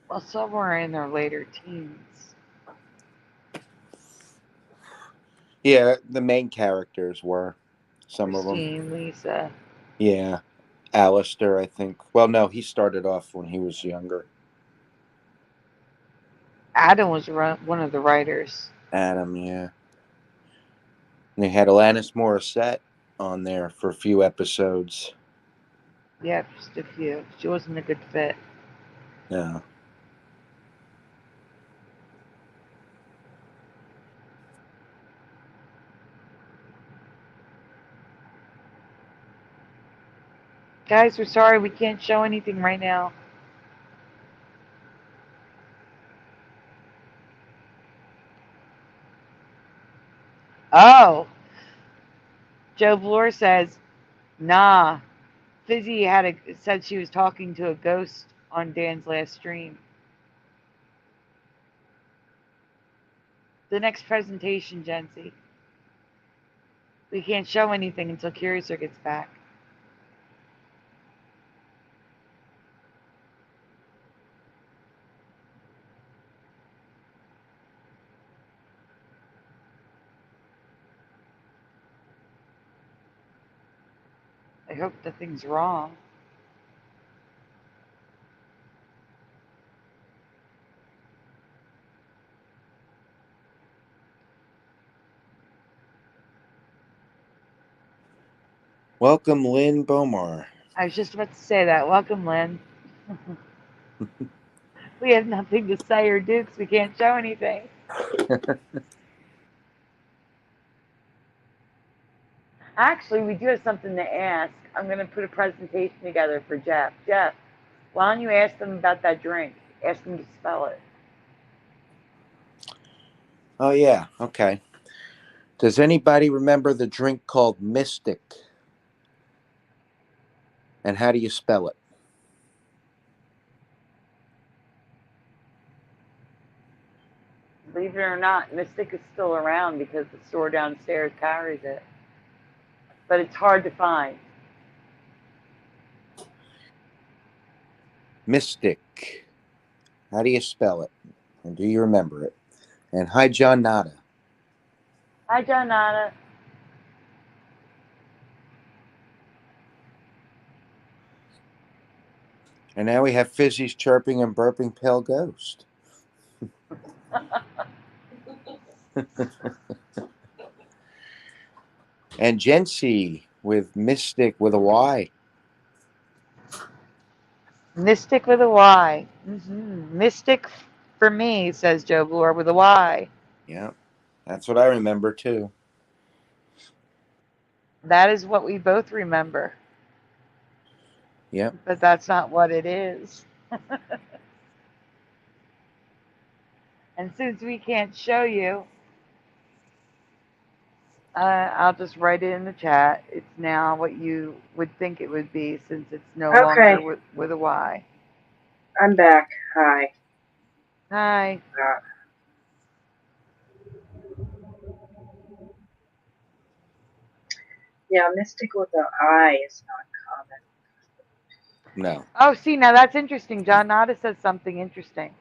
Well, some were in their later teens. Yeah, the main characters were some of them. Christine, Lisa. Yeah, Alistair, I think. Well, no, he started off when he was younger. Adam was one of the writers. Adam, yeah. And they had Alanis Morissette on there for a few episodes. Yeah, just a few. She wasn't a good fit. Yeah. Guys, we're sorry we can't show anything right now. Oh, Joe Bloor says, nah. Fizzy said she was talking to a ghost on Dan's last stream. The next presentation, Jency. We can't show anything until Curiouser gets back. I hope nothing's wrong. Welcome, Lynn Bomar. I was just about to say that. Welcome, Lynn. We have nothing to say or do because we can't show anything. Actually, we do have something to ask. I'm going to put a presentation together for Jeff. Jeff, why don't you ask them about that drink? Ask them to spell it. Oh, yeah. Okay. Does anybody remember the drink called Mystic? And how do you spell it? Believe it or not, Mystic is still around because the store downstairs carries it. But it's hard to find. Mystic. How do you spell it? And do you remember it? And hi, John Nada. Hi, John Nada. And now we have Fizzy's chirping and burping pale ghost. And Jency with Mystic with a Y. Mystic with a Y. Mm-hmm. Mystic for me, says Joe Bloor with a Y. Yeah, that's what I remember too. That is what we both remember. Yep. But that's not what it is. And since we can't show you, I'll just write it in the chat. It's now what you would think it would be since it's no longer with a Y. I'm back. Hi. Hi. Yeah, Mystic with an I is not common. No. Oh, see, now that's interesting. John Nada says something interesting.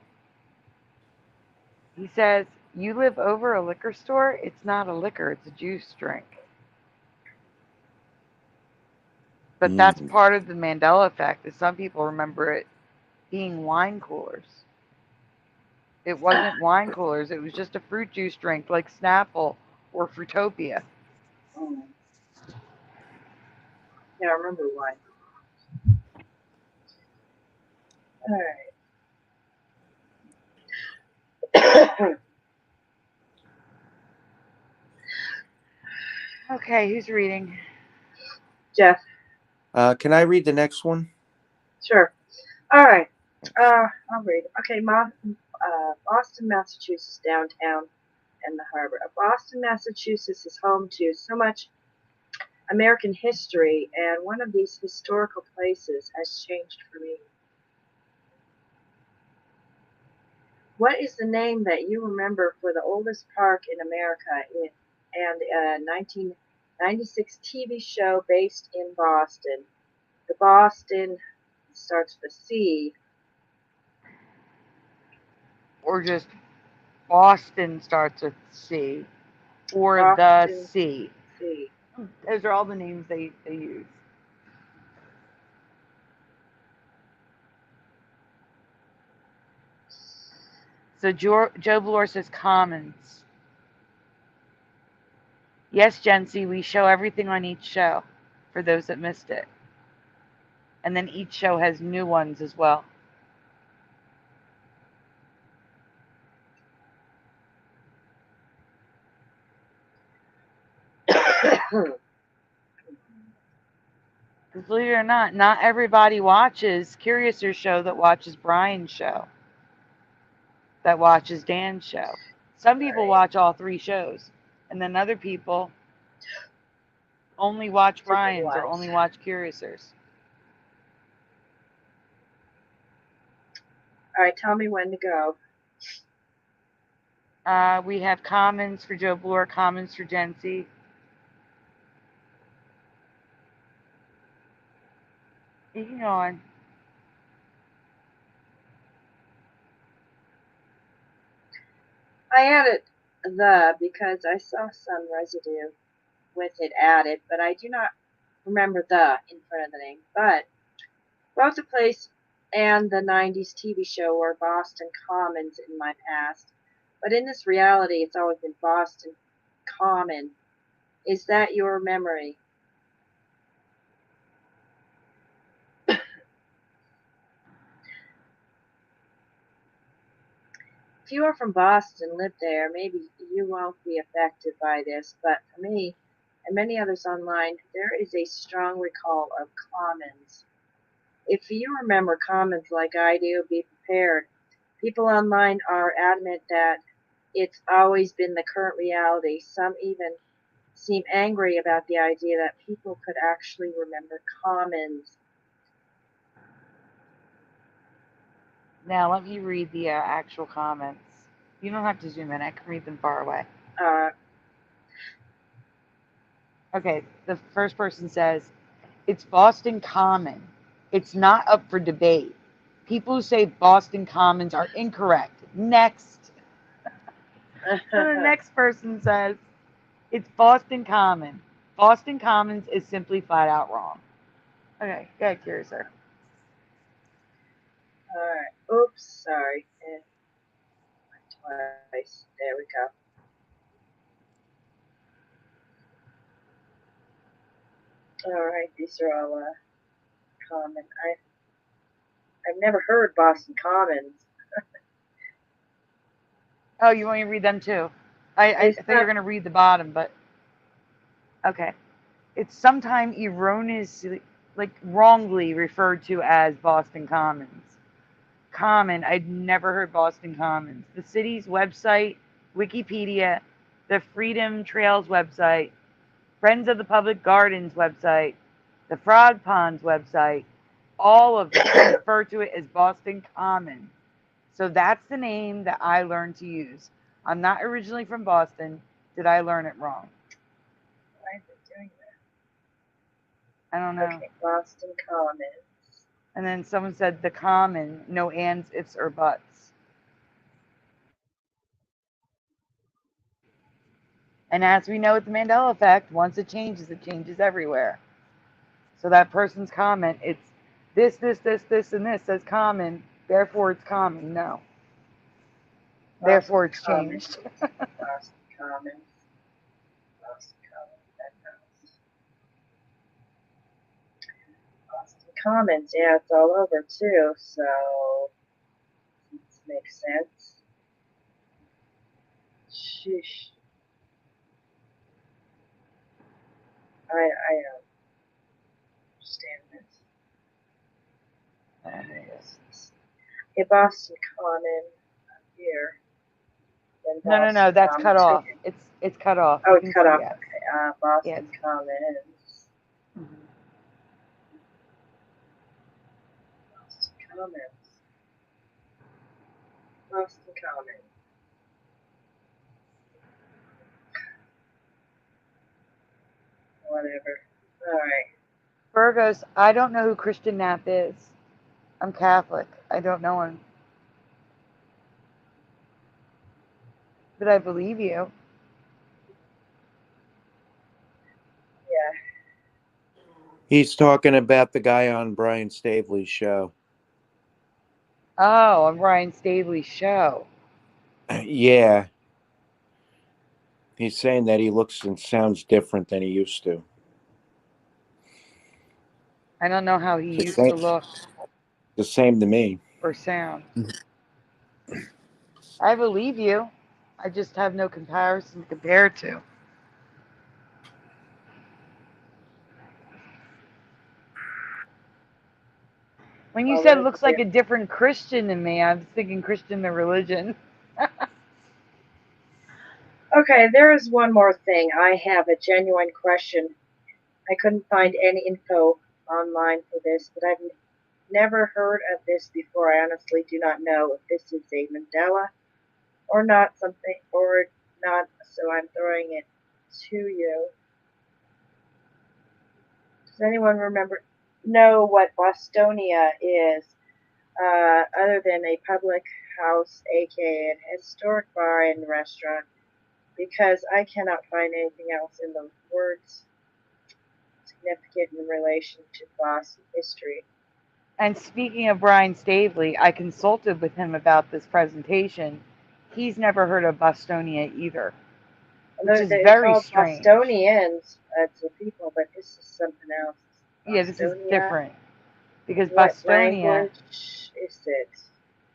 He says, you live over a liquor store? It's not a liquor, it's a juice drink. But that's part of the Mandela Effect, is some people remember it being wine coolers. It wasn't wine coolers, it was just a fruit juice drink like Snapple or Fruitopia. Oh. Yeah, I remember wine. Alright. Okay, who's reading? Jeff. Can I read the next one? Sure. All right. I'll read. Okay, Boston, Massachusetts, downtown, and the harbor. Boston, Massachusetts is home to so much American history, and one of these historical places has changed for me. What is the name that you remember for the oldest park in America and a 1996 TV show based in Boston? The Boston starts with C. Or just Boston starts with C. Or Boston the C. C. Those are all the names they use. So Joe Valor says Commons. Yes, Jency, we show everything on each show for those that missed it. And then each show has new ones as well. Believe it or not everybody watches Curiouser show that watches Brian's show, that watches Dan's show. Some people watch all three shows, and then other people only watch Brian's or only watch Curiouser's. All right, tell me when to go. We have Commons for Joe Bloor, Commons for Jency. You can go on. I added the because I saw some residue with it added, but I do not remember the in front of the name. But both the place and the 90s TV show were Boston Commons in my past. But in this reality, it's always been Boston Common. Is that your memory? If you are from Boston, live there, maybe you won't be affected by this, but for me and many others online, there is a strong recall of Commons. If you remember Commons like I do, be prepared. People online are adamant that it's always been the current reality. Some even seem angry about the idea that people could actually remember Commons. Now let me read the actual comments. You don't have to zoom in. I can read them far away. Okay, the first person says, it's Boston Common. It's not up for debate. People who say Boston Commons are incorrect. Next. And the next person says, it's Boston Common. Boston Commons is simply flat out wrong. Okay, go ahead, Curiouser. Alright. Oops, sorry. Twice. There we go. Alright, these are all common. I've never heard Boston Commons. Oh, you want me to read them too? I thought you were going to read the bottom, but okay. It's sometimes erroneously, wrongly referred to as Boston Commons. Common, I'd never heard Boston Commons. The city's website, Wikipedia, the Freedom Trails website, Friends of the Public Gardens website, the Frog Ponds website, all of them refer to it as Boston Common. So that's the name that I learned to use. I'm not originally from Boston. Did I learn it wrong? Why is it doing that? I don't know. Okay, Boston Commons. And then someone said the common, no ands, ifs, or buts. And as we know with the Mandela Effect, once it changes everywhere. So that person's comment, it's this, and this says common, therefore it's common. No. Boston therefore it's changed. Boston Commons. Boston Commons. Boston Commons, yeah, it's all over too, so this makes sense. Sheesh. I don't understand this. A Boston Common here. Then No. That's Common cut off. chicken. It's cut off. Oh, You it's can cut see off. that. Okay. Boston Yes. Commons. Mhm. Boston Commons. Boston Commons. Whatever. Alright. Burgos, I don't know who Christian Knapp is. I'm Catholic. I don't know him. But I believe you. Yeah. He's talking about the guy on Brian Staveley's show. Oh, on Ryan Staveley's show. Yeah. He's saying that he looks and sounds different than he used to. I don't know how he The used same, to look the same to me. or sound. I believe you. I just have no comparison to compare to. When you Well, said there's looks a like a different Christian than me, I was thinking Christian the religion. Okay, there is one more thing. I have a genuine question. I couldn't find any info online for this, but I've never heard of this before. I honestly do not know if this is a Mandela or not something, or not, so I'm throwing it to you. Does anyone know what Bostonia is, other than a public house, aka an historic bar and restaurant? Because I cannot find anything else in the words significant in relation to Boston history. And speaking of Brian Staveley, I consulted with him about this presentation. He's never heard of Bostonia either, which is They very call strange. Bostonians the people, but this is something else. Yeah, this is Bostonia? different because What Bostonia, language is it?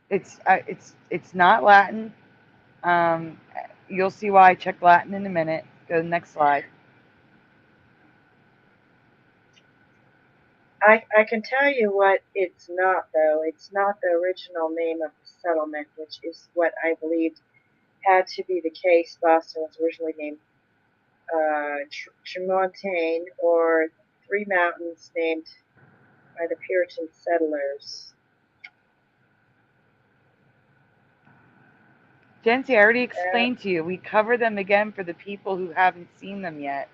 it's not Latin. You'll see why I checked Latin in a minute. Go to the next slide. I can tell you what it's not, though. It's not the original name of the settlement, which is what I believed had to be the case. Boston was originally named Tremontaine, or Three Mountains, named by the Puritan settlers. Jency, I already explained to you. We cover them again for the people who haven't seen them yet,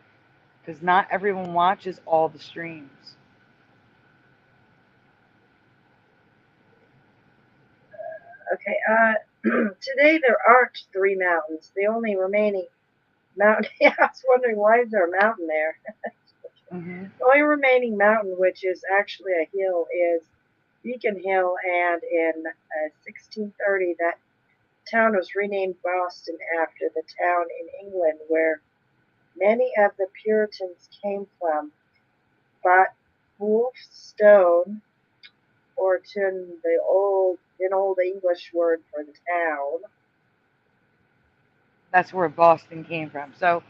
because not everyone watches all the streams. Okay, today there aren't three mountains. The only remaining mountain, yeah, I was wondering why is there a mountain there? Mm-hmm. The only remaining mountain, which is actually a hill, is Beacon Hill, and in 1630 that town was renamed Boston after the town in England where many of the Puritans came from. But Wolfstone, or an old English word for the town. That's where Boston came from. So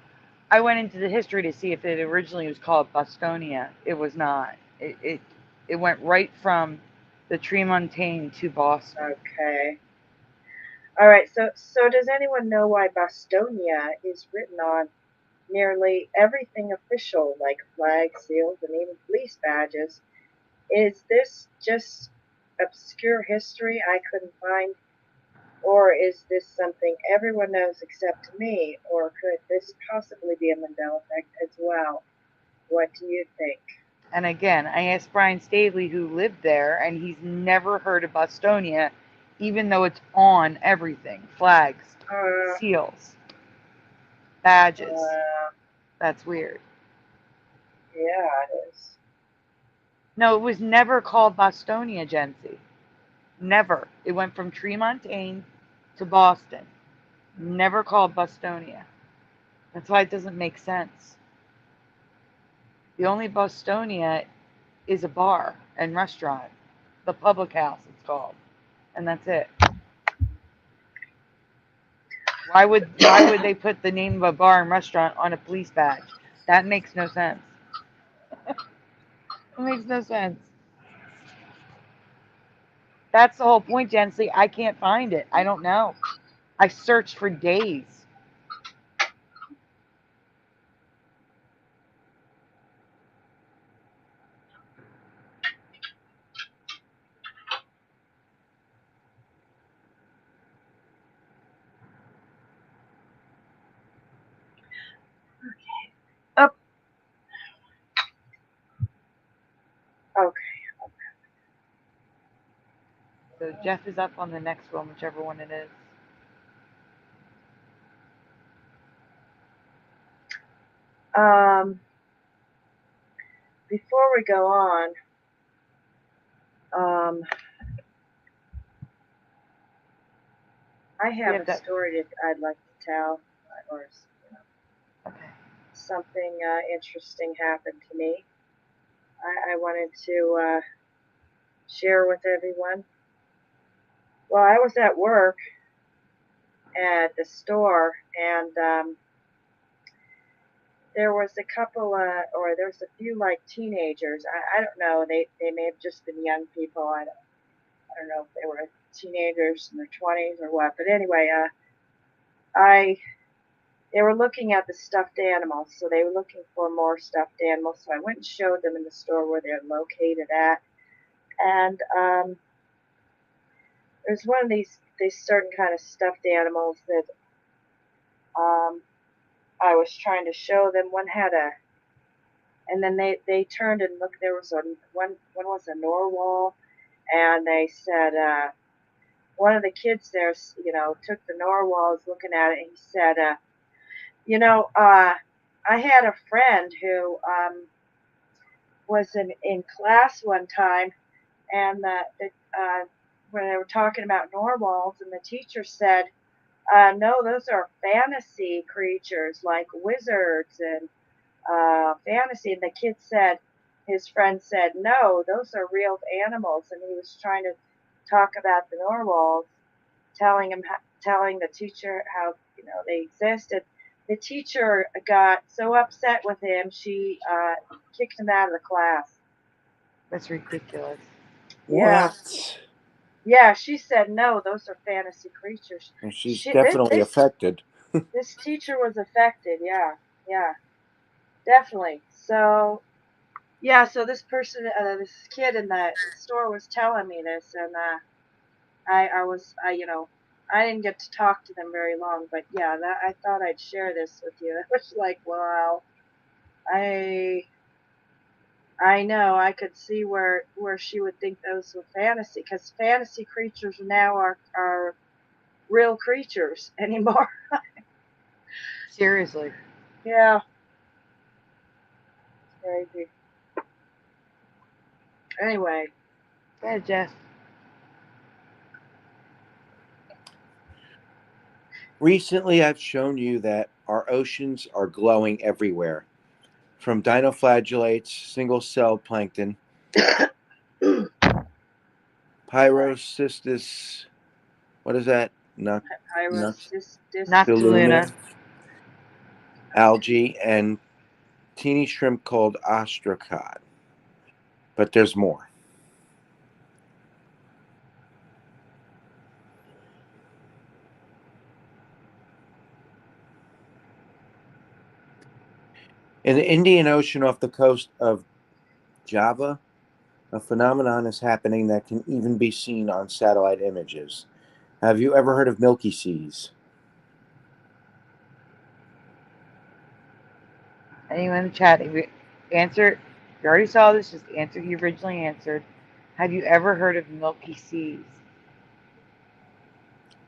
I went into the history to see if it originally was called Bostonia. It was not. It went right from the Tremontaine to Boston. Okay. All right. So does anyone know why Bostonia is written on nearly everything official, like flags, seals, and even police badges? Is this just obscure history I couldn't find? Or is this something everyone knows except me? Or could this possibly be a Mandela effect as well? What do you think? And again, I asked Brian Staveley, who lived there, and he's never heard of Bostonia, even though it's on everything. Flags, seals, badges. That's weird. Yeah, it is. No, it was never called Bostonia, Jency. Never. It went from Tremontaine to Boston. Never called Bostonia. That's why it doesn't make sense. The only Bostonia is a bar and restaurant. The public house, it's called. And that's it. Why would they put the name of a bar and restaurant on a police badge? That makes no sense. It makes no sense. That's the whole point, Jensley. I can't find it. I don't know. I searched for days. Up. Okay. So Jeff is up on the next one, whichever one it is. Before we go on, I have a story that I'd like to tell, or Okay. something interesting happened to me. I wanted to share with everyone. Well, I was at work at the store, and there was a couple, or there was a few like teenagers. I don't know. They may have just been young people. I don't know if they were teenagers in their 20s or what. But anyway, they were looking at the stuffed animals, so they were looking for more stuffed animals. So I went and showed them in the store where they're located at, and there's one of these certain kind of stuffed animals that I was trying to show them. One had a, and then they turned and looked. There was one was a narwhal, and they said one of the kids there, took the narwhal, was looking at it, and he said, I had a friend who was in class one time, and when they were talking about narwhals, and the teacher said, no, those are fantasy creatures like wizards and fantasy. And the kid said, his friend said, no, those are real animals. And he was trying to talk about the narwhals, telling the teacher how they existed. The teacher got so upset with him, she kicked him out of the class. That's ridiculous. Yeah. What? Yeah, she said, no, those are fantasy creatures. Well, she's definitely affected. This teacher was affected, yeah, definitely. So, yeah, so this person, this kid in the store was telling me this, and I didn't get to talk to them very long, but yeah, I thought I'd share this with you. It was like, wow, I know, I could see where she would think those were fantasy, because fantasy creatures now are real creatures anymore. Seriously. Yeah. Crazy. Anyway. Go ahead, Jeff. Recently, I've shown you that our oceans are glowing everywhere, from dinoflagellates, single-celled plankton, Pyrocystis, what is that? Noctiluna. Algae, and teeny shrimp called ostracod. But there's more. In the Indian Ocean off the coast of Java, a phenomenon is happening that can even be seen on satellite images. Have you ever heard of milky seas? Anyone in the chat, if you already saw this, just answer you originally answered. Have you ever heard of milky seas?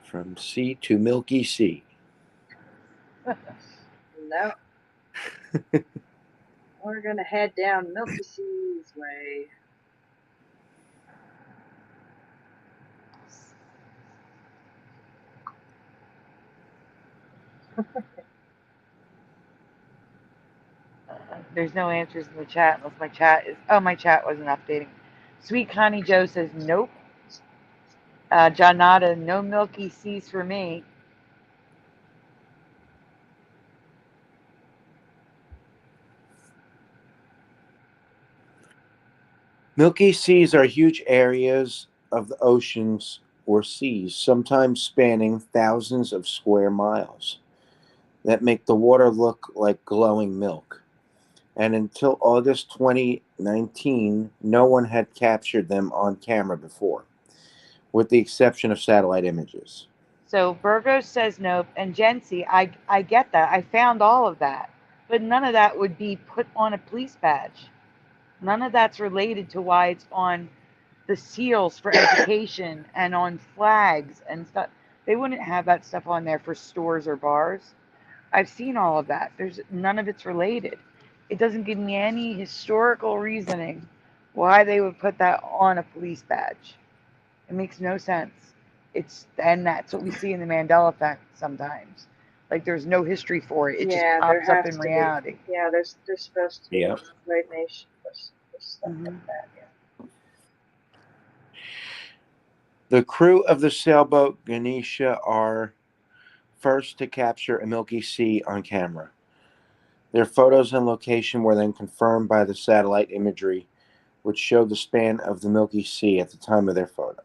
From sea to milky sea. No. We're going to head down Milky Sea's way. There's no answers in the chat unless my chat is. Oh, my chat wasn't updating. Sweet Connie Joe says nope. John Nada, no milky seas for me. Milky Seas are huge areas of the oceans or seas, sometimes spanning thousands of square miles, that make the water look like glowing milk. And until August 2019, no one had captured them on camera before, with the exception of satellite images. So Burgos says nope, and Jency, I get that. I found all of that, but none of that would be put on a police badge. None of that's related to why it's on the seals for education and on flags and stuff. They wouldn't have that stuff on there for stores or bars. I've seen all of that. There's none of it's related. It doesn't give me any historical reasoning why they would put that on a police badge. It makes no sense. And that's what we see in the Mandela Effect sometimes. Like there's no history for it. It just Yeah, there pops up has in to be. reality. Yeah, there's supposed to be Yeah. Great Nation for stuff Mhm. like that. Yeah. The crew of the sailboat Ganesha are first to capture a Milky Sea on camera. Their photos and location were then confirmed by the satellite imagery, which showed the span of the Milky Sea at the time of their photo.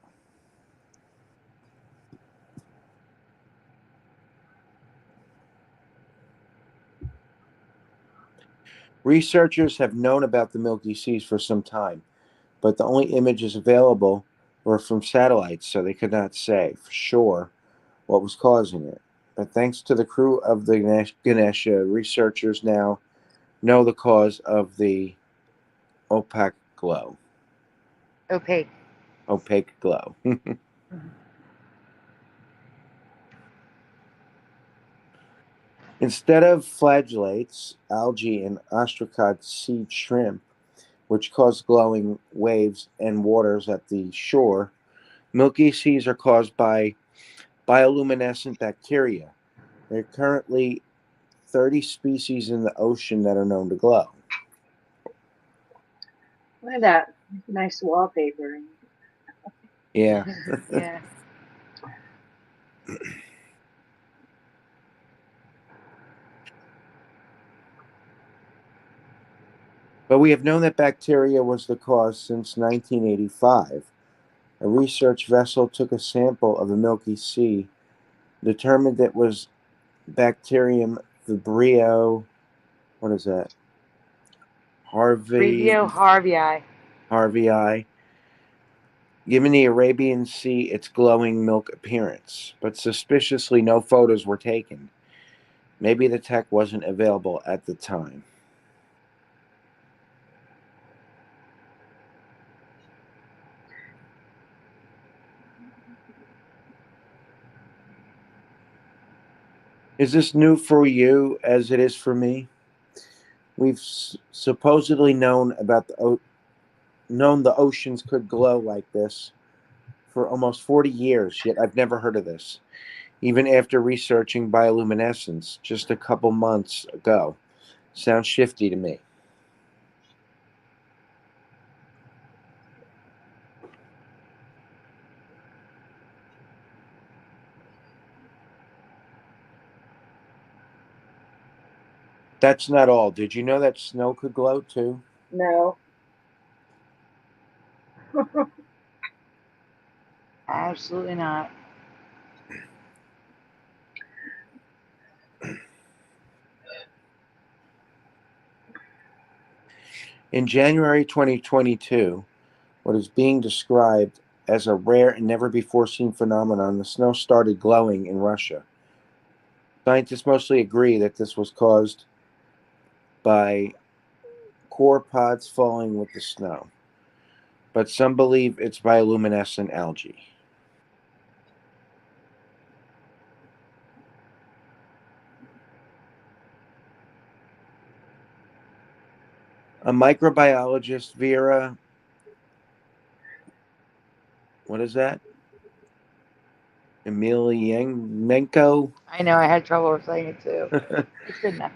Researchers have known about the Milky Seas for some time, but the only images available were from satellites, so they could not say for sure what was causing it. But thanks to the crew of the Ganesha, researchers now know the cause of the opaque glow. Opaque. Opaque glow. Instead of flagellates, algae, and ostracod sea shrimp, which cause glowing waves and waters at the shore, Milky Seas are caused by bioluminescent bacteria. There are currently 30 species in the ocean that are known to glow. Look at that nice wallpaper. Yeah. Yeah. But we have known that bacteria was the cause since 1985. A research vessel took a sample of the Milky Sea, determined it was Bacterium vibrio. What is that? Previo Harvey. Harvey. Given the Arabian Sea its glowing milk appearance, but suspiciously no photos were taken. Maybe the tech wasn't available at the time. Is this new for you as it is for me? We've supposedly known the oceans could glow like this for almost 40 years, yet I've never heard of this, even after researching bioluminescence just a couple months ago. Sounds shifty to me. That's not all. Did you know that snow could glow too? No. Absolutely not. In January 2022, what is being described as a rare and never before seen phenomenon, the snow started glowing in Russia. Scientists mostly agree that this was caused by core pods falling with the snow, but some believe it's bioluminescent algae. A microbiologist, Vera, what is that? Emelianenko I know I had trouble saying it too. It's good enough.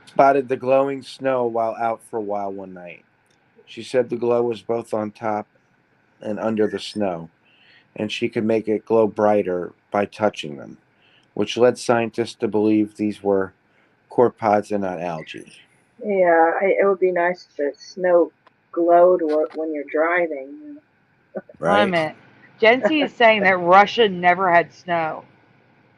spotted the glowing snow while out for a while one night. She said the glow was both on top and under the snow, and she could make it glow brighter by touching them, which led scientists to believe these were core pods and not algae. Yeah, it would be nice if it snowed glowed when you're driving. Wait a Right? minute. Jency is saying that Russia never had snow.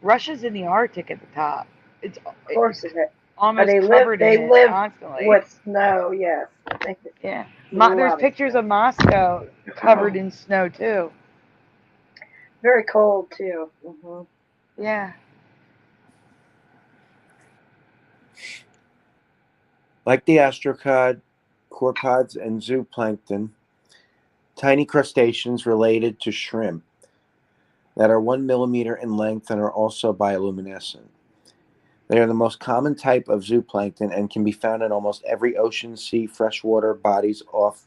Russia's in the Arctic at the top. It's Of course it had. almost They live. covered in They it live constantly. with snow. Yes. Yeah. A There's lot of pictures snow. of Moscow covered in snow too. Very cold too. Yeah. Like the astrocod, corpods, and zooplankton, tiny crustaceans related to shrimp that are 1 millimeter in length and are also bioluminescent. They are the most common type of zooplankton and can be found in almost every ocean, sea, freshwater bodies of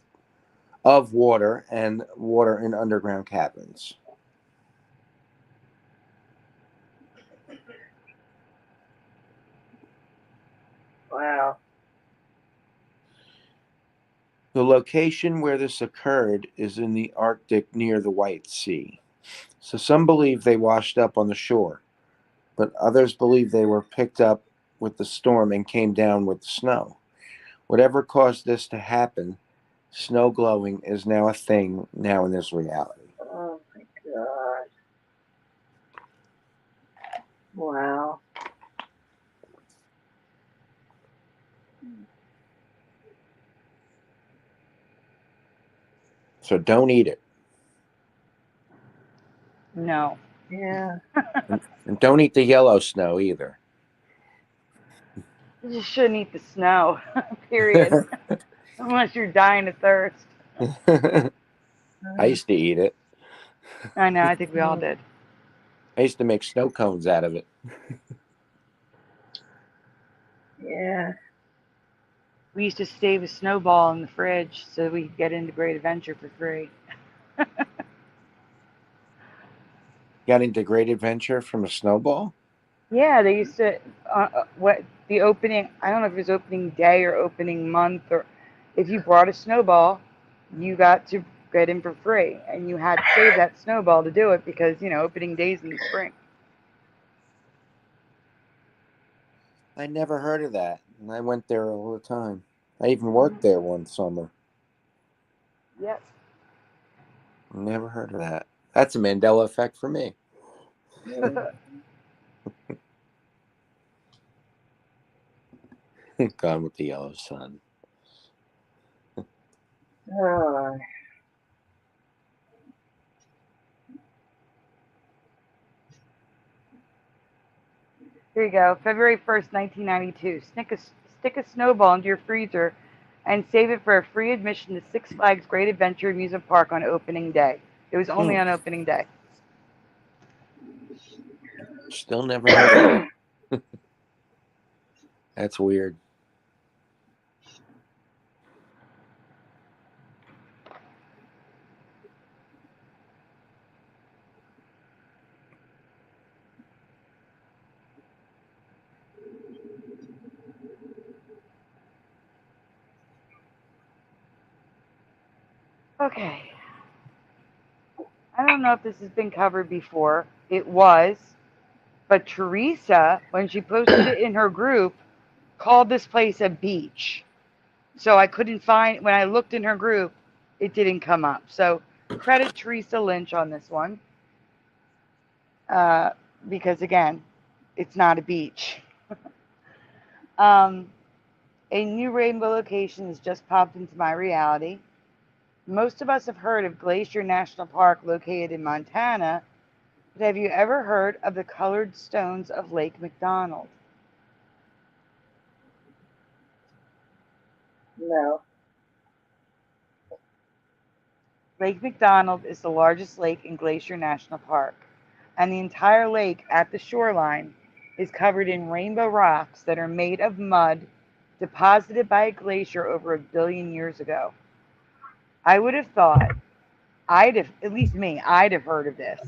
water, and water in underground caverns. Wow. The location where this occurred is in the Arctic near the White Sea. So some believe they washed up on the shore, but others believe they were picked up with the storm and came down with the snow. Whatever caused this to happen, snow glowing is now a thing now in this reality. Oh my God. Wow. So don't eat it. No. Yeah. And don't eat the yellow snow either. You just shouldn't eat the snow. Period. Unless you're dying of thirst. I used to eat it. I know, I think we all did. I used to make snow cones out of it. Yeah. We used to save a snowball in the fridge so we could get into Great Adventure for free. Got into Great Adventure from a snowball? Yeah, they used to, what the opening, I don't know if it was opening day or opening month, or if you brought a snowball, you got to get in for free. And you had to save that snowball to do it because, opening days in the spring. I never heard of that. And I went there all the time. I even worked there one summer. Yep. Never heard of that. That's a Mandela effect for me. Gone with the yellow sun. Oh. Here you go. February 1st, 1992. Stick a snowball into your freezer and save it for a free admission to Six Flags Great Adventure Amusement Park on opening day. It was only on opening day. Still never heard of it. That's weird. Okay. I don't know if this has been covered before. It was. But Teresa, when she posted it in her group, called this place a beach. So I couldn't find, when I looked in her group, it didn't come up. So credit Teresa Lynch on this one. Because again, it's not a beach. A new rainbow location has just popped into my reality. Most of us have heard of Glacier National Park located in Montana, but have you ever heard of the colored stones of Lake McDonald? No. Lake McDonald is the largest lake in Glacier National Park, and the entire lake at the shoreline is covered in rainbow rocks that are made of mud deposited by a glacier over 1 billion years ago. I would have thought, at least me, I'd have heard of this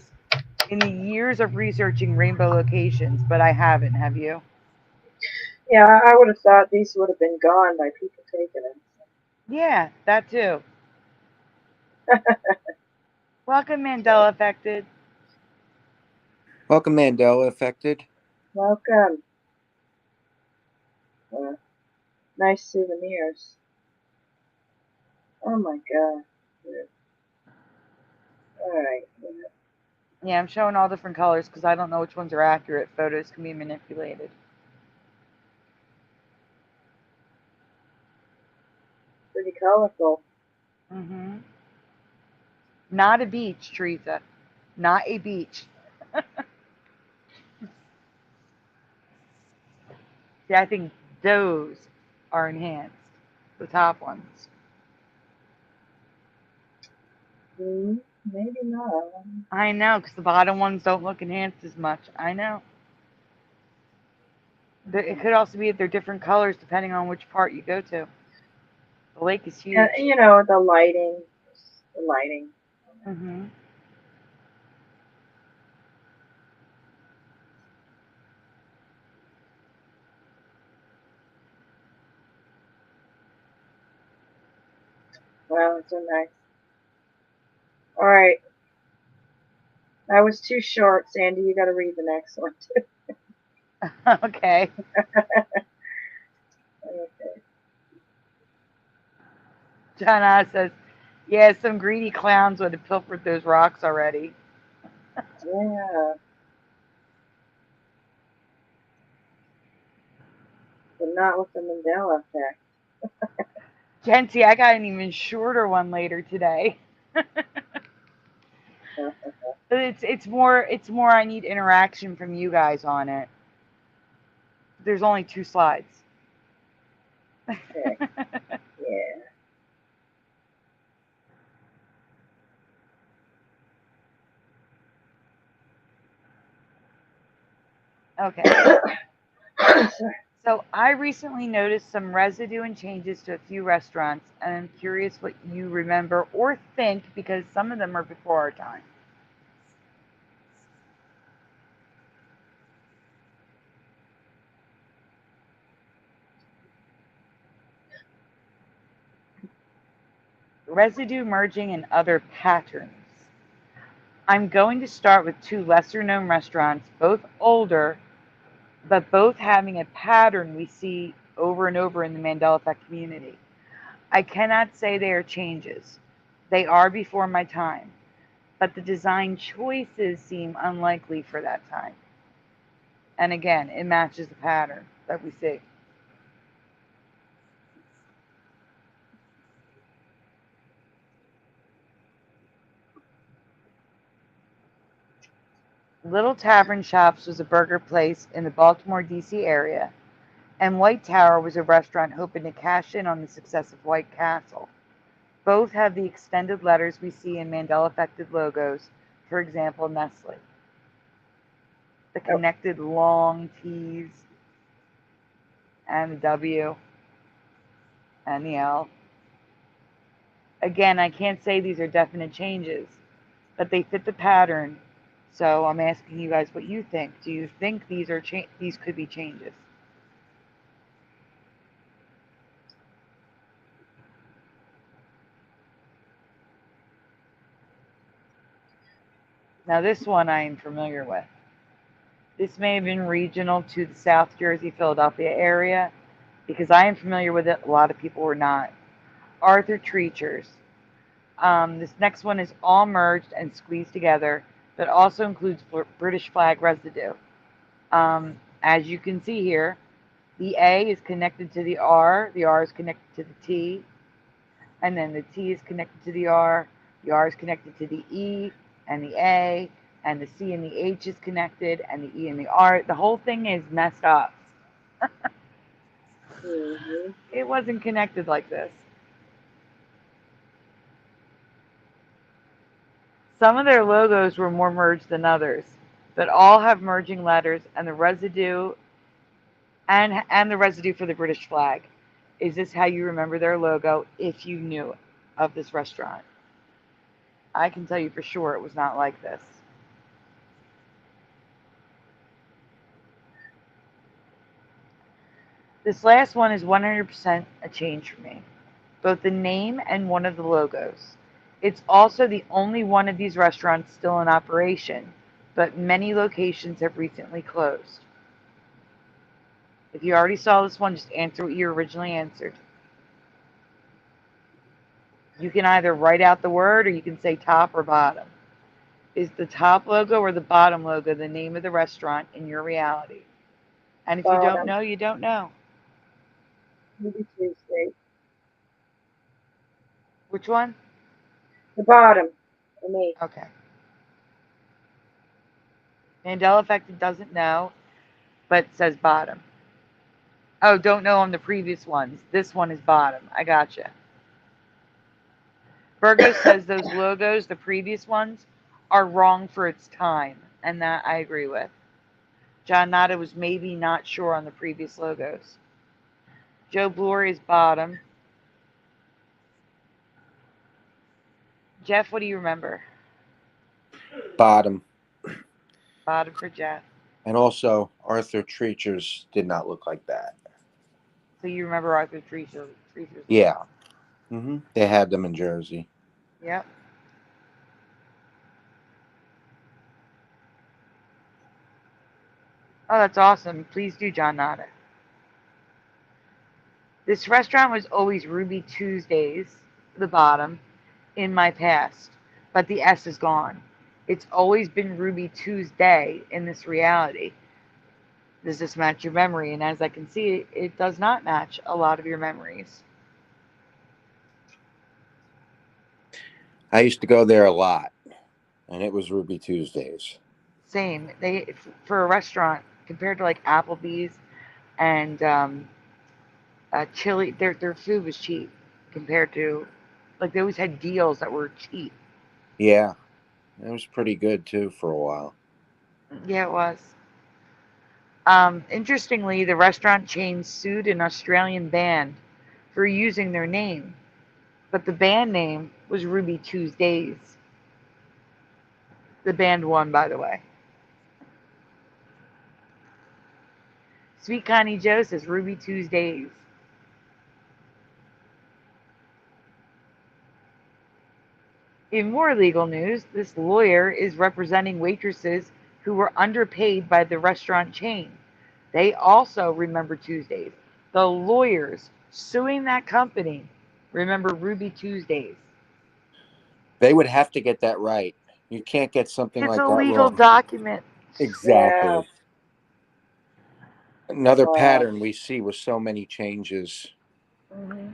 in the years of researching rainbow locations, but I haven't. Have you? Yeah, I would have thought these would have been gone by people taking them. Yeah, that too. Welcome, Mandela Affected. Welcome, Mandela Affected. Welcome. Nice souvenirs. Oh my god. Alright. Yeah, I'm showing all different colors because I don't know which ones are accurate. Photos can be manipulated. Pretty colorful. Mm-hmm. Not a beach, Teresa. Not a beach. See, I think those are enhanced. The top ones. Maybe not. I know, because the bottom ones don't look enhanced as much. I know. It could also be that they're different colors depending on which part you go to. The lake is huge. And, you know, the lighting. The lighting. Mm-hmm. Wow, it's so nice. Alright. That was too short, Sandy. You gotta read the next one, too. Okay. Okay. John says, yeah, some greedy clowns would have pilfered those rocks already. Yeah. But not with the Mandela effect. Genty, I got an even shorter one later today. It's more I need interaction from you guys on it. There's only 2 slides. Okay. Yeah. Okay. Sorry. So I recently noticed some residue and changes to a few restaurants, and I'm curious what you remember or think because some of them are before our time. Residue merging and other patterns. I'm going to start with 2 lesser known restaurants, both older, but both having a pattern we see over and over in the Mandela Effect community. I cannot say they are changes. They are before my time, but the design choices seem unlikely for that time. And again, it matches the pattern that we see. Little Tavern Shops was a burger place in the Baltimore, D.C. area, and White Tower was a restaurant hoping to cash in on the success of White Castle. Both have the extended letters we see in Mandela affected logos, for example, Nestle. The connected long T's and the W and the L. Again, I can't say these are definite changes, but they fit the pattern. So I'm asking you guys what you think. Do you think these could be changes? Now this one I am familiar with. This may have been regional to the South Jersey, Philadelphia area because I am familiar with it. A lot of people were not. Arthur Treacher's. This next one is all merged and squeezed together, but also includes British flag residue. As you can see here, the A is connected to the R is connected to the T, and then the T is connected to the R is connected to the E and the A, and the C and the H is connected, and the E and the R. The whole thing is messed up. It wasn't connected like this. Some of their logos were more merged than others, but all have merging letters and the residue and the residue for the British flag. Is this how you remember their logo if you knew of this restaurant? I can tell you for sure it was not like this. This last one is 100% a change for me, both the name and one of the logos. It's also the only one of these restaurants still in operation, but many locations have recently closed. If you already saw this one, just answer what you originally answered. You can either write out the word or you can say top or bottom. Is the top logo or the bottom logo the name of the restaurant in your reality? And if you don't Bottom. know, you don't know. Ruby Tuesday. Which one? The bottom. For me. Okay. Mandela Effect doesn't know, but says bottom. Oh, don't know on the previous ones. This one is bottom. I gotcha. Virgo says those logos, the previous ones, are wrong for its time, and that I agree with. John Nada was maybe not sure on the previous logos. Joe Bloor is bottom. Jeff, what do you remember? Bottom. Bottom for Jeff. And also, Arthur Treacher's did not look like that. So you remember Arthur Treacher's? Yeah. Mm-hmm. They had them in Jersey. Yep. Oh, that's awesome. Please do, John Nada. This restaurant was always Ruby Tuesdays, the bottom, in my past, but the S is gone. It's always been Ruby Tuesday in this reality. Does this match your memory? And as I can see, it does not match a lot of your memories. I used to go there a lot, and it was Ruby Tuesdays. Same. They for a restaurant compared to like Applebee's and Chili, their food was cheap compared to like they always had deals that were cheap. Yeah. It was pretty good, too, for a while. Yeah, it was. Interestingly, the restaurant chain sued an Australian band for using their name, but the band name was Ruby Tuesdays. The band won, by the way. Sweet Connie Joe says Ruby Tuesdays. In more legal news, this lawyer is representing waitresses who were underpaid by the restaurant chain. They also remember Tuesdays. The lawyers suing that company remember Ruby Tuesdays. They would have to get that right. You can't get something It's like a that legal wrong. document. Exactly. Yeah. Another Wow. pattern we see with so many changes. Mm-hmm.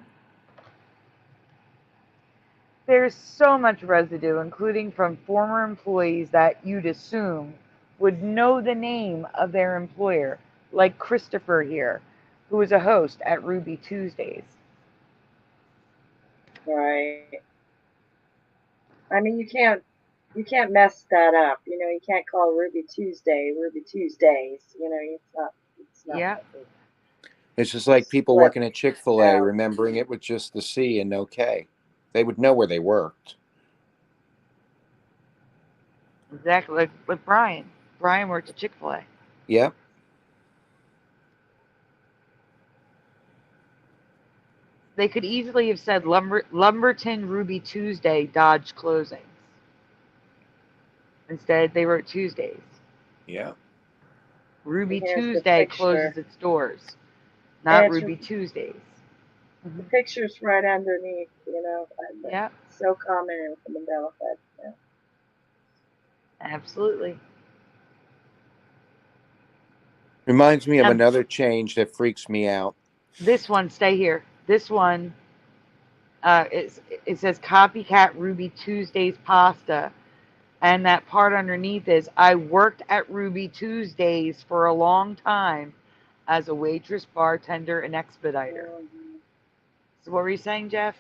There's so much residue, including from former employees that you'd assume would know the name of their employer, like Christopher here, who was a host at Ruby Tuesdays. Right. I mean, you can't mess that up. You know, you can't call Ruby Tuesday Ruby Tuesdays. You know, it's not. Yeah. It's just like people Slip. working at Chick-fil-A, Yeah. remembering it with just the C and no K. They would know where they worked. Exactly, like with Brian. Brian worked at Chick-fil-A. Yep. They could easily have said Lumberton Ruby Tuesday Dodge closings. Instead, they wrote Tuesdays. Yeah. Ruby And here's the Tuesday picture. closes its doors, And not it's Ruby Tuesdays. the picture's right underneath. You know, Yeah, so common with the Mandela Effect. Yeah. absolutely. Reminds me of another change that freaks me out. This one, stay here. This one, it says copycat Ruby Tuesdays pasta. And that part underneath is I worked at Ruby Tuesdays for a long time as a waitress, bartender, and expediter. Mm-hmm. So what were you saying, Jeff?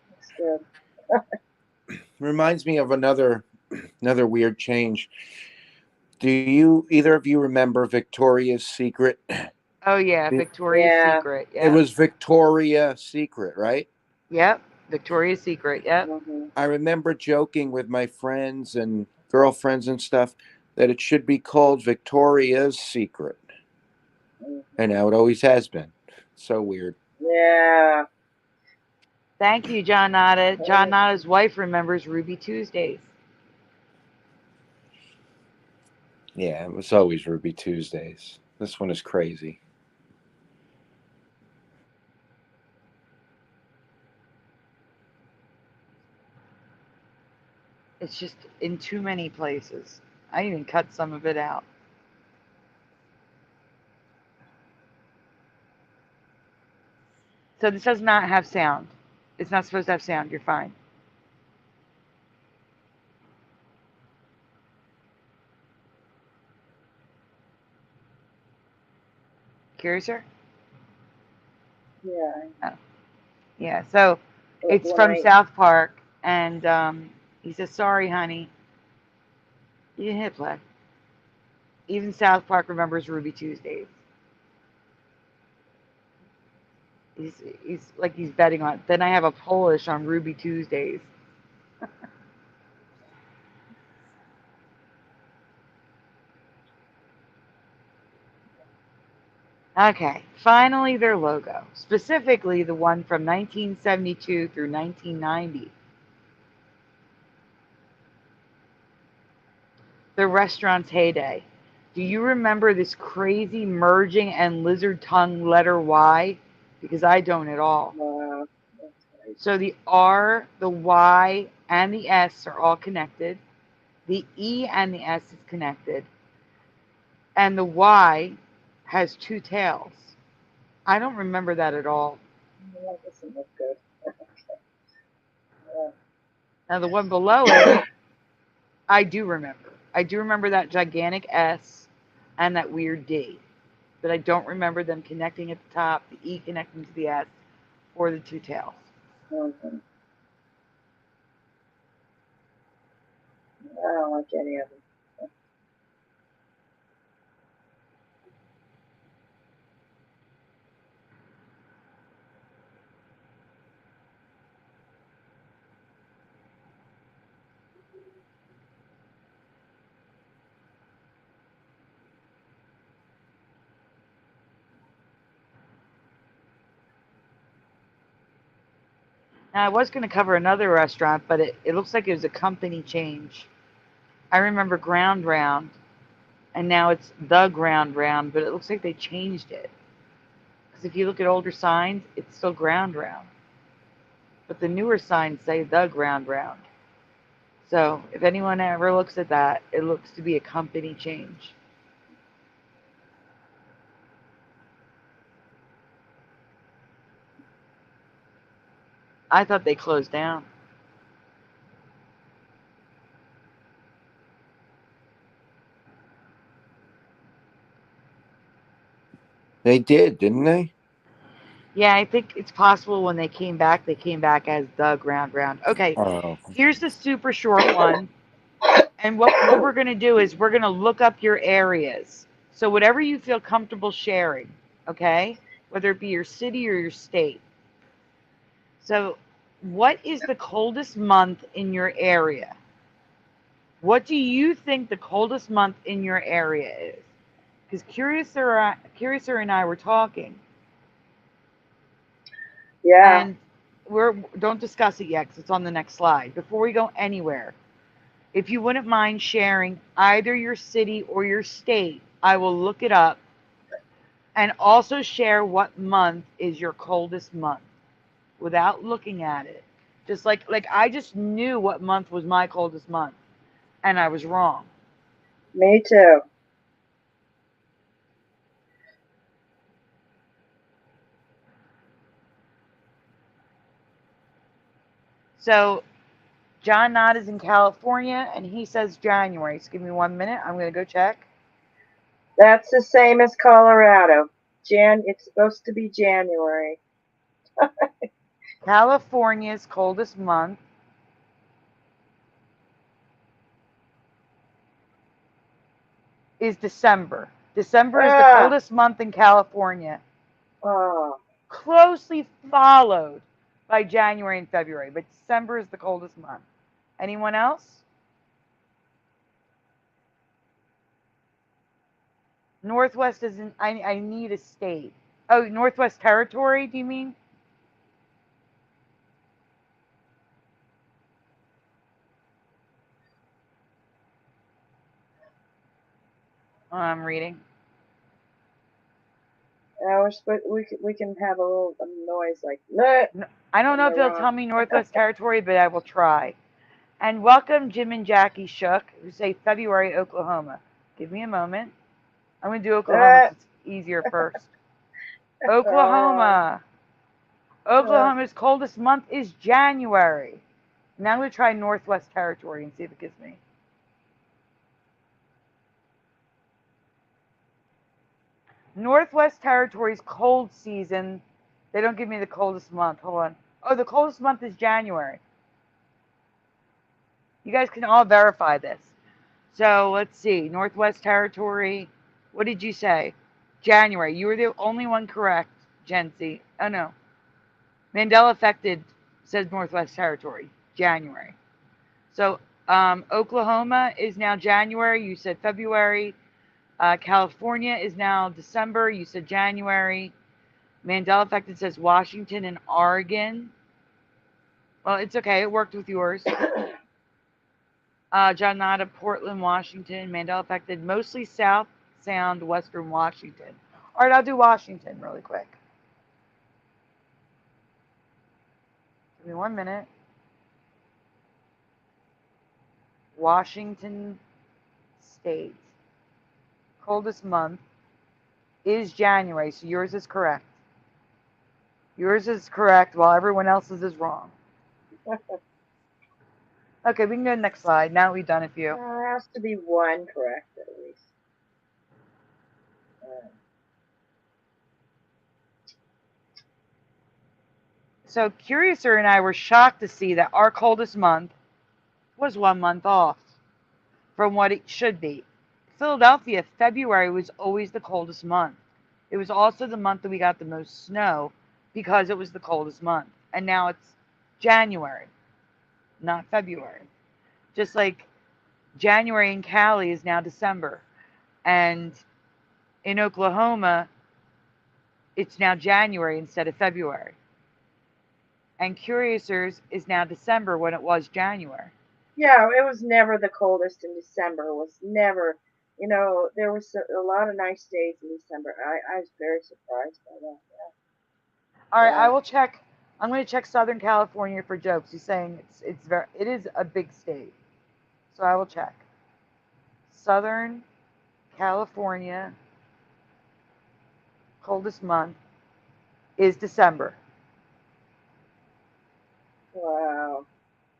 That's good. Reminds me of another weird change. Do you either of you remember Victoria's Secret? Oh yeah, Victoria's Yeah. Secret. It was Victoria's Secret, right? Yep, Victoria's Secret. Yep. Mm-hmm. I remember joking with my friends and girlfriends and stuff that it should be called Victoria's Secret. Mm-hmm. And now it always has been. So weird. Yeah. Thank you, John Nada. John Nada's wife remembers Ruby Tuesdays. Yeah, it was always Ruby Tuesdays. This one is crazy. It's just in too many places. I even cut some of it out. So this does not have sound. It's not supposed to have sound. You're fine. Curiouser? Yeah. Oh. Yeah, so it's When from South Park, and he says, sorry, honey. You didn't hit play. Even South Park remembers Ruby Tuesdays. He's like he's betting on it. Then I have a Polish on Ruby Tuesdays. Okay, finally their logo. Specifically the one from 1972 through 1990. The restaurant's heyday. Do you remember this crazy merging and lizard tongue letter Y? Because I don't at all. So the R, the Y, and the S are all connected. The E and the S is connected. And the Y has two tails. I don't remember that at all. That doesn't look good. Okay. Now the one below it, I do remember. I do remember that gigantic S and that weird D. But I don't remember them connecting at the top, the E connecting to the S, or the two tails. Okay. I don't like any of them. Now, I was going to cover another restaurant, but it looks like it was a company change. I remember Ground Round, and now it's The Ground Round, but it looks like they changed it. Because if you look at older signs, it's still Ground Round. But the newer signs say The Ground Round. So if anyone ever looks at that, it looks to be a company change. I thought they closed down. They did, didn't they? Yeah, I think it's possible when they came back as The Ground Round. Okay, Oh. here's the super short one. And what we're going to do is we're going to look up your areas. So whatever you feel comfortable sharing, okay? Whether it be your city or your state. So what is the coldest month in your area? What do you think the coldest month in your area is? Because Curiouser and I were talking. Yeah. And don't discuss it yet because it's on the next slide. Before we go anywhere, if you wouldn't mind sharing either your city or your state, I will look it up. And also share what month is your coldest month without looking at it. Just like I just knew what month was my coldest month. And I was wrong. Me too. So John Knott is in California and he says January. So give me 1 minute. I'm going to go check. That's the same as Colorado. It's supposed to be January. California's coldest month is December. December is the coldest month in California. Closely followed by January and February, but December is the coldest month. Anyone else? Northwest isn't. I need a state. Oh, Northwest Territory, do you mean? I'm reading. We can have a little noise like that. I don't know if they'll tell me Northwest Territory, but I will try. And welcome Jim and Jackie Shook, who say February, Oklahoma. Give me a moment. I'm going to do Oklahoma since it's easier first. Oklahoma. Oklahoma's coldest month is January. Now I'm going to try Northwest Territory and see if it gives me. Northwest Territory's cold season, they don't give me the coldest month. Hold on. Oh, the coldest month is January. You guys can all verify this. So let's see. Northwest Territory, what did you say? January. You were the only one correct, Jency. Oh, no. Mandela Affected says Northwest Territory, January. So Oklahoma is now January. You said February. California is now December. You said January. Mandela Affected says Washington and Oregon. Well, it's okay. It worked with yours. John Nada, Portland, Washington. Mandela Affected mostly South Sound, Western Washington. All right, I'll do Washington really quick. Give me 1 minute. Washington State. Coldest month is January, so yours is correct. Yours is correct while everyone else's is wrong. Okay, we can go to the next slide. Now we've done a few. There has to be one correct at least. So Curiouser and I were shocked to see that our coldest month was 1 month off from what it should be. Philadelphia, February was always the coldest month. It was also the month that we got the most snow because it was the coldest month. And now it's January, not February. Just like January in Cali is now December. And in Oklahoma, it's now January instead of February. And Curiouser's is now December when it was January. Yeah, it was never the coldest in December. It was never, you know, there was a lot of nice days in December. I was very surprised by that. Yeah. All right, I will check. I'm going to check Southern California for jokes. He's saying it is a big state, so I will check. Southern California coldest month is December. Wow.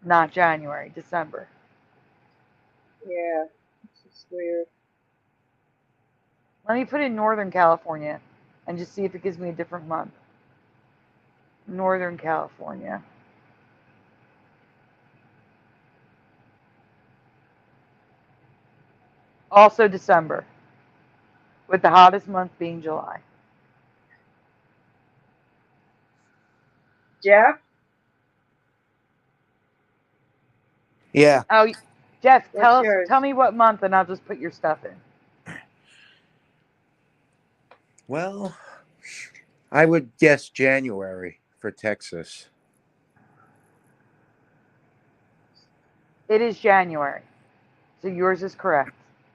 Not January, December. Yeah, it's just weird. Let me put in Northern California and just see if it gives me a different month. Northern California. Also December, with the hottest month being July. Jeff? Yeah. Oh, Jeff, What's yours? tell me what month, and I'll just put your stuff in. Well, I would guess January for Texas. It is January, so yours is correct.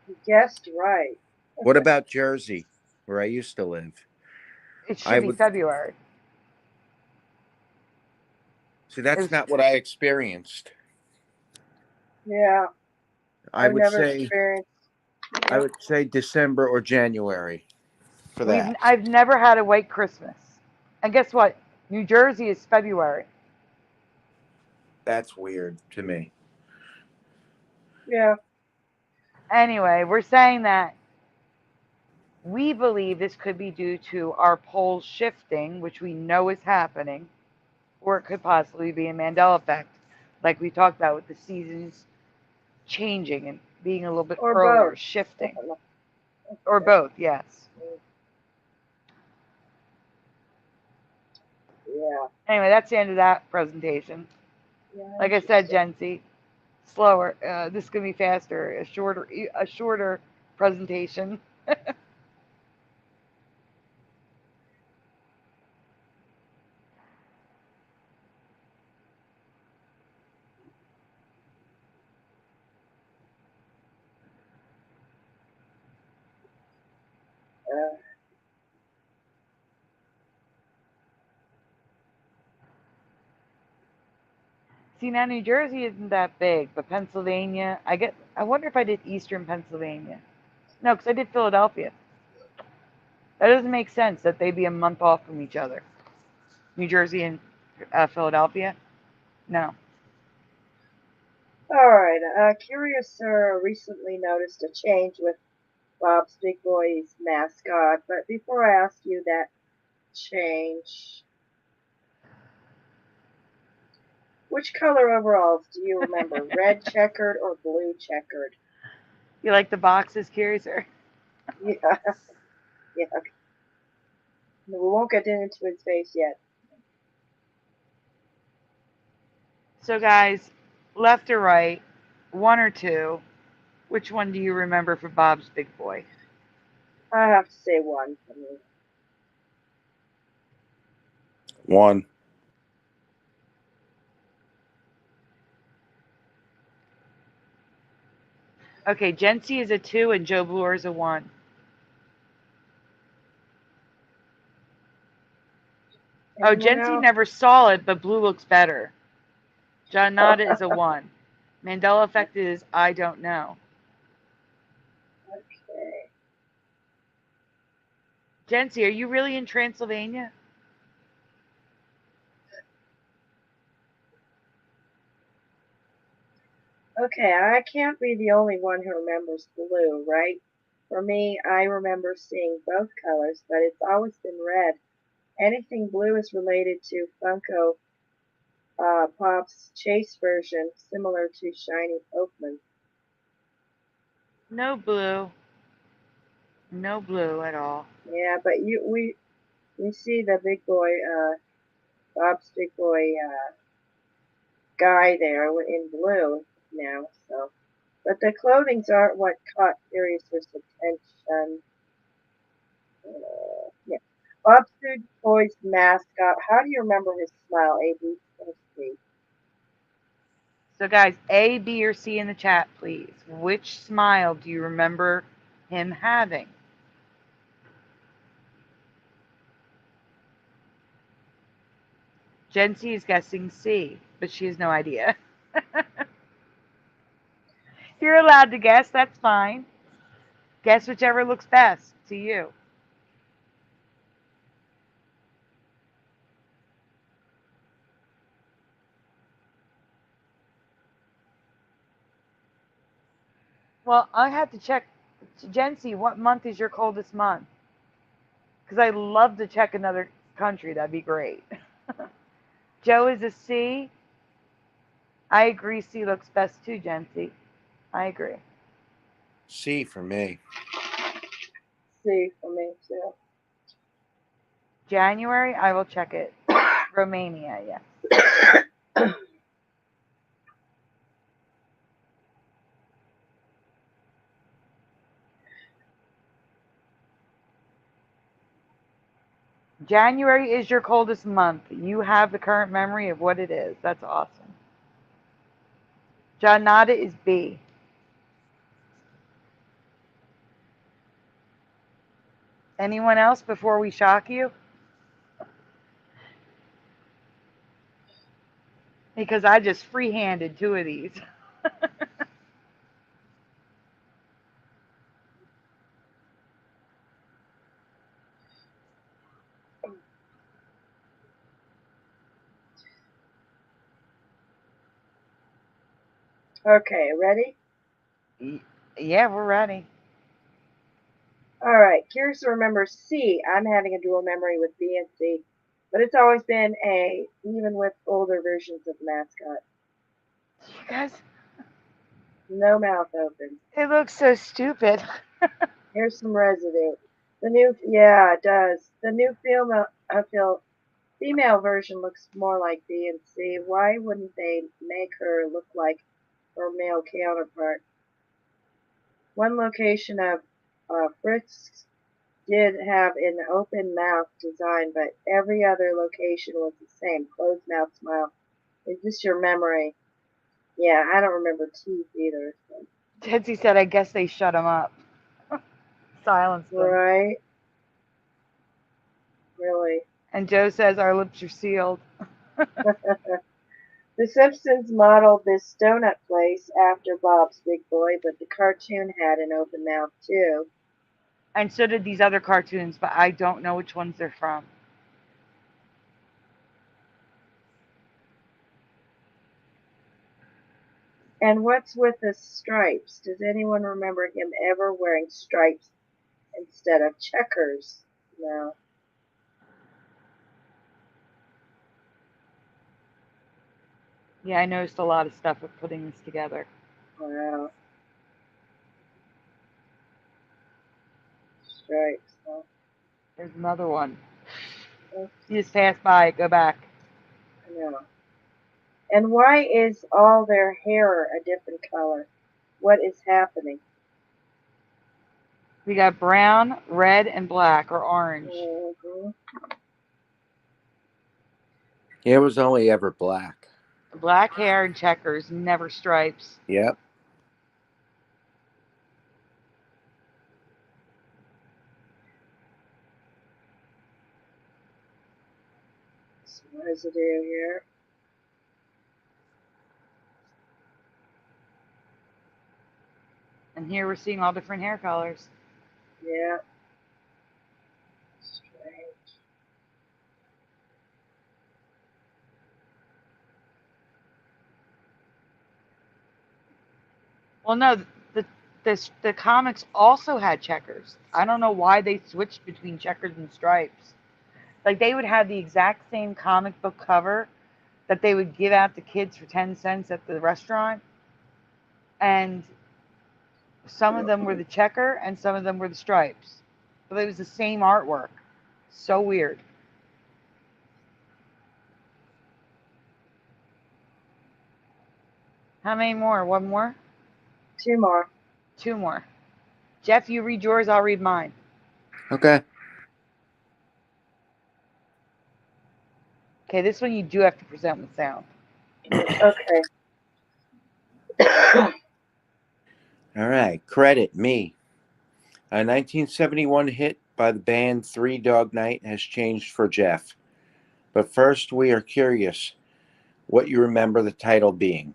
You guessed right. What about Jersey, where I used to live? It should be February. See, that's not what I experienced. Yeah. I would say December or January for that. I've never had a white Christmas. And guess what? New Jersey is February. That's weird to me. Yeah. Anyway, we're saying that we believe this could be due to our poles shifting, which we know is happening, or it could possibly be a Mandela effect, like we talked about with the seasons changing and being a little bit earlier, shifting. Or both, yes. Yeah. Anyway, that's the end of that presentation. Yeah, like I said, Jency, slower. This is gonna be faster, a shorter presentation. See, now New Jersey isn't that big, but Pennsylvania, I wonder if I did Eastern Pennsylvania. No, because I did Philadelphia. That doesn't make sense that they'd be a month off from each other. New Jersey and Philadelphia? No. Alright, Curiouser recently noticed a change with Bob's Big Boy's mascot, but before I ask you that change, which color overalls do you remember? Red checkered or blue checkered? You like the boxes, Curiouser? Yeah. Yeah. We won't get into his face yet. So, guys, left or right, one or two, which one do you remember for Bob's Big Boy? I have to say one for me. One. Okay, Jency is a 2 and Joe Bloor is a 1. Oh, Jency never saw it, but blue looks better. John Nada is a 1. Mandela Effect is I don't know. Okay. Jency, are you really in Transylvania? Okay, I can't be the only one who remembers blue, right? For me, I remember seeing both colors, but it's always been red. Anything blue is related to Funko Pop's Chase version, similar to Shiny Pokemon. No blue. No blue at all. Yeah, but we see the big boy, Bob's Big Boy guy there in blue now, so. But the clothings aren't what caught Curious's attention. Yeah. Bob's Big Boy's mascot. How do you remember his smile, A, B, or C? So, guys, A, B, or C in the chat, please. Which smile do you remember him having? Jency is guessing C, but she has no idea. You're allowed to guess. That's fine. Guess whichever looks best to you. Well, I have to check. Jency, what month is your coldest month? Because I'd love to check another country. That'd be great. Joe is a C. I agree. C looks best too, Jency. I agree. C for me. C for me, too. January, I will check it. Romania, yes. January is your coldest month. You have the current memory of what it is. That's awesome. John Nada is B. Anyone else before we shock you? Because I just free-handed 2 of these. Okay, ready? Yeah, we're ready. Alright, curious to remember C. I'm having a dual memory with B and C, but it's always been A, even with older versions of mascot. You guys, no mouth open. It looks so stupid. Here's some residue. Yeah, it does. The new female version looks more like B and C. Why wouldn't they make her look like her male counterpart? One location of Fritz did have an open mouth design, but every other location was the same, closed mouth smile. Is this your memory? Yeah, I don't remember teeth either. So. Tedzy said, I guess they shut him up. Silenced them. Right. Really. And Joe says, our lips are sealed. The Simpsons modeled this donut place after Bob's Big Boy, but the cartoon had an open mouth too. And so did these other cartoons, but I don't know which ones they're from. And what's with the stripes? Does anyone remember him ever wearing stripes instead of checkers? No. Yeah, I noticed a lot of stuff with putting this together. Wow. Stripes, huh? There's another one. Oops. You just pass by it, go back. No. And why is all their hair a different color? What is happening? We got brown, red, and black, or orange. Mm-hmm. It was only ever black. Black hair and checkers, never stripes. Yep. Some residue here. And here we're seeing all different hair colors. Yeah. Strange. Well, no, the comics also had checkers. I don't know why they switched between checkers and stripes. Like they would have the exact same comic book cover that they would give out to kids for 10 cents at the restaurant, and some of them were the checker and some of them were the stripes, but it was the same artwork. So weird. How many more? One more? Two more. Two more. Jeff, you read yours, I'll read mine. Okay. Okay, this one you do have to present with sound. Okay. All right. Credit me. A 1971 hit by the band Three Dog Night has changed for Jeff. But first, we are curious what you remember the title being.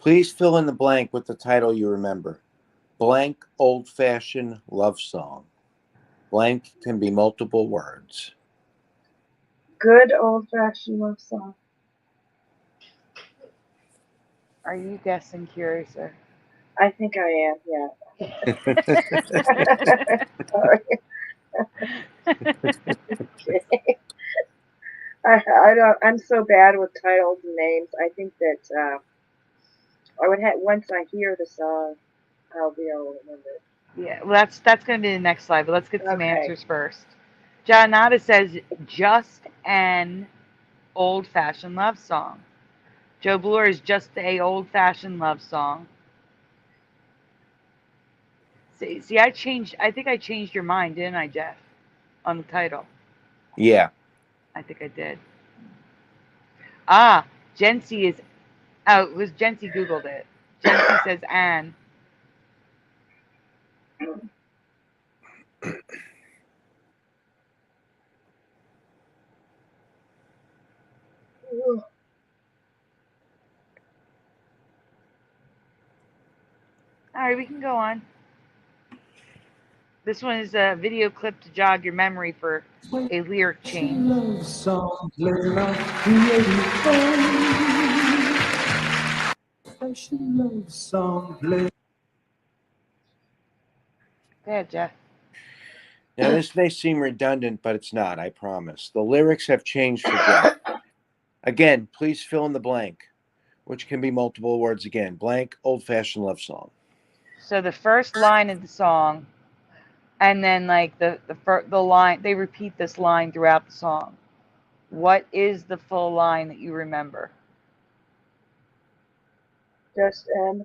Please fill in the blank with the title you remember. Blank old-fashioned love song. Blank can be multiple words. Good old-fashioned love song. Are you guessing, Curiouser? I think I am, yeah. Sorry. Okay. I don't. I'm so bad with titles and names. I think that I would have once I hear the song, I'll be able to remember. Yeah, well, that's going to be the next slide, but let's get some Okay. answers first. John Nada says, just an old-fashioned love song. Joe Bloor is just a old-fashioned love song. See, I think I changed your mind, didn't I, Jeff? On the title. Yeah. I think I did. Ah, Jency is, oh, it was Jency Googled it. Jency says Anne. All right, we can go on. This one is a video clip to jog your memory for a lyric change. Love song, love created. Fashion love song, Go ahead, Jeff. Now, this may seem redundant, but it's not, I promise. The lyrics have changed for Jeff. Again, please fill in the blank, which can be multiple words again. Blank, old-fashioned love song. So the first line of the song, and then like the line, they repeat this line throughout the song. What is the full line that you remember? Just N.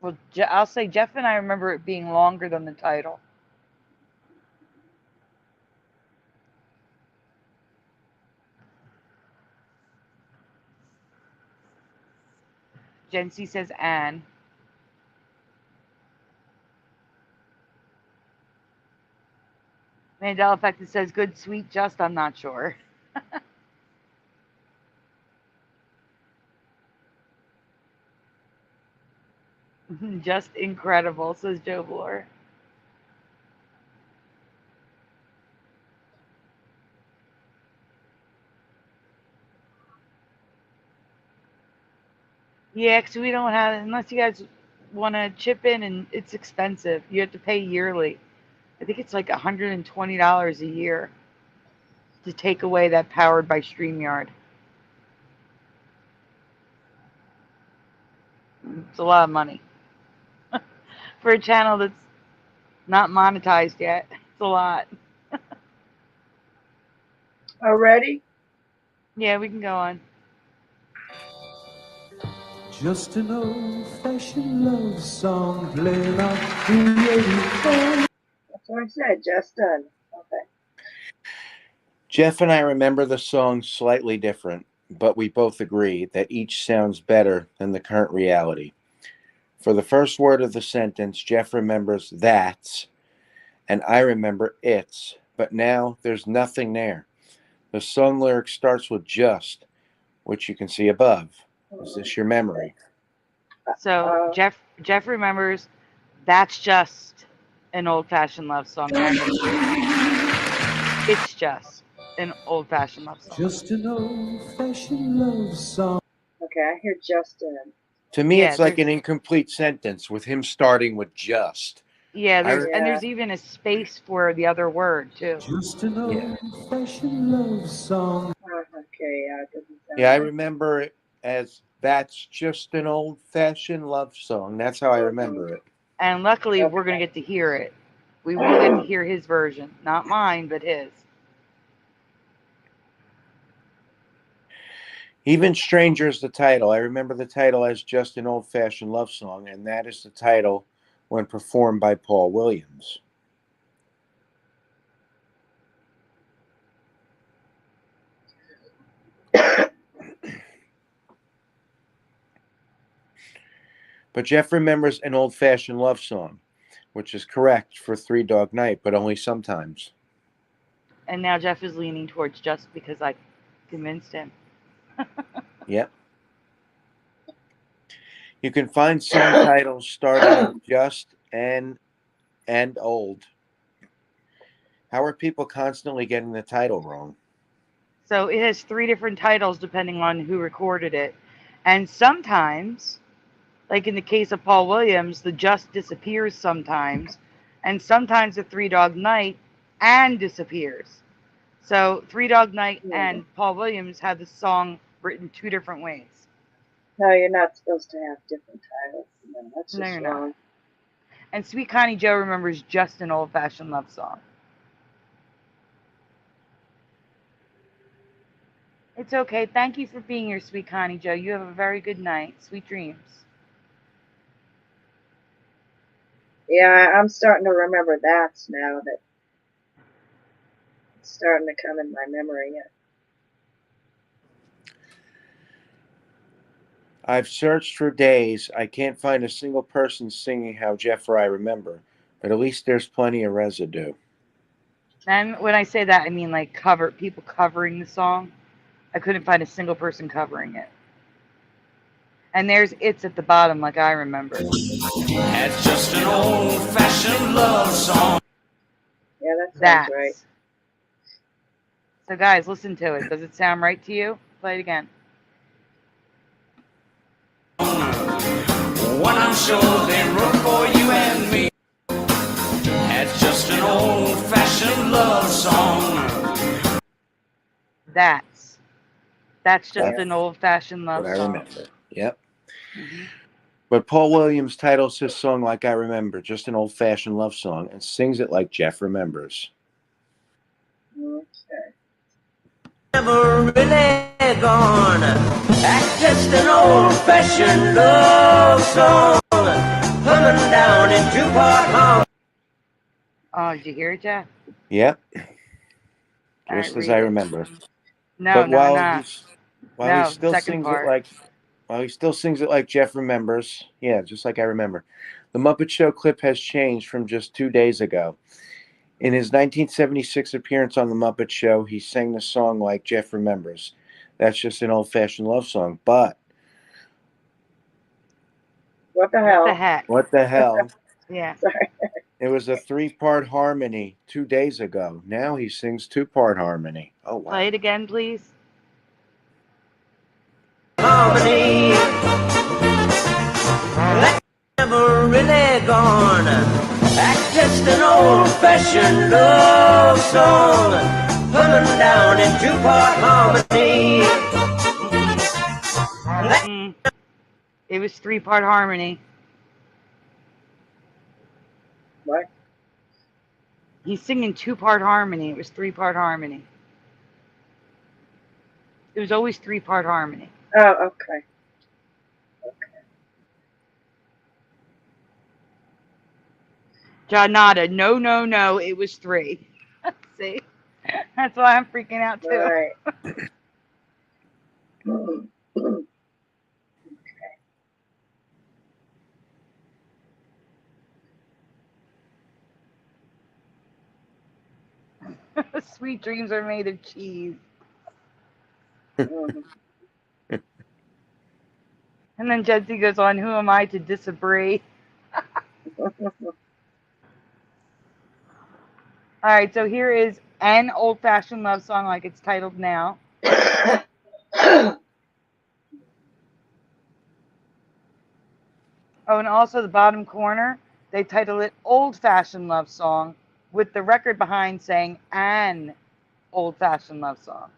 Well, I'll say Jeff and I remember it being longer than the title. Gen C says Anne. Mandela Effect says good, sweet, just. I'm not sure. Just incredible, says Joe Bloor. Yeah, because we don't have, unless you guys want to chip in, and it's expensive. You have to pay yearly. I think it's like $120 a year to take away that powered by StreamYard. It's a lot of money for a channel that's not monetized yet. It's a lot. Already? Yeah, we can go on. Just an old-fashioned love song playing on the 84. That's what I said, just done. Okay. Jeff and I remember the song slightly different, but we both agree that each sounds better than the current reality. For the first word of the sentence, Jeff remembers that's, and I remember it's, but now there's nothing there. The song lyric starts with just, which you can see above. Is this your memory? So Jeff remembers that's just an old-fashioned love song. I remember it's just an old-fashioned love song. Just an old-fashioned love song. Okay, I hear Justin. To me, it's like an incomplete sentence with him starting with just. Yeah, and there's even a space for the other word too. Just an old-fashioned love song. Okay, yeah, it doesn't sound Yeah, I right. remember it as that's just an old-fashioned love song. That's how I remember it. And luckily, we're going to get to hear it. We will get to hear his version. Not mine, but his. Even Stranger is the title. I remember the title as just an old-fashioned love song, and that is the title when performed by Paul Williams. But Jeff remembers an old-fashioned love song, which is correct for Three Dog Night, but only sometimes. And now Jeff is leaning towards just because I convinced him. Yep. You can find song titles starting with just and old. How are people constantly getting the title wrong? So it has 3 different titles depending on who recorded it. And sometimes, like in the case of Paul Williams, the just disappears sometimes. And sometimes the Three Dog Night and disappears. So Three Dog Night and Paul Williams have the song written 2 different ways. No, you're not supposed to have different titles. No, that's just you're wrong. not. And Sweet Connie Joe remembers just an old-fashioned love song. It's okay. Thank you for being here, Sweet Connie Joe. You have a very good night. Sweet dreams. Yeah, I'm starting to remember that now. That it's starting to come in my memory. Yeah. I've searched for days. I can't find a single person singing how Jeff or I remember, but at least there's plenty of residue. And when I say that, I mean like people covering the song. I couldn't find a single person covering it. And there's It's at the bottom, like I remember. That's just an old-fashioned love song. Yeah, that sounds right. So guys, listen to it. Does it sound right to you? Play it again. One I'm sure they wrote for you and me. That's just an old-fashioned love song. That's just an old-fashioned love What I song. remember. Yep. But Paul Williams titles his song Like I Remember, just an old-fashioned love song, and sings it like Jeff remembers. Okay. Never really gone. That's just an old-fashioned love song. Coming down in 2-part harmony. Oh, did you hear it, Jeff? Yep. All Just right, as read I it. remember. No, but no, while not. he still second sings part. it like Well, he still sings it like Jeff remembers. Yeah, just like I remember. The Muppet Show clip has changed from just 2 days ago. In his 1976 appearance on The Muppet Show, he sang the song like Jeff remembers. That's just an old-fashioned love song. But What the What the hell? heck? what the hell? Yeah. Sorry. It was a 3-part harmony 2 days ago. Now he sings 2-part harmony. Oh, wow. Play it again, please. Harmony. That's never really gone. That's just an old-fashioned love song. Coming down in 2-part harmony. It was 3-part harmony. What? He's singing 2-part harmony. It was 3-part harmony. It was always 3-part harmony. Oh, okay. John Nada, no, it was 3. See? That's why I'm freaking out too. All right. Sweet dreams are made of cheese. Mhm. And then Jesse goes on, who am I to disagree? All right, so here is an old-fashioned love song like it's titled now. Oh, and also the bottom corner, they titled it Old-Fashioned Love Song with the record behind saying an old-fashioned love song.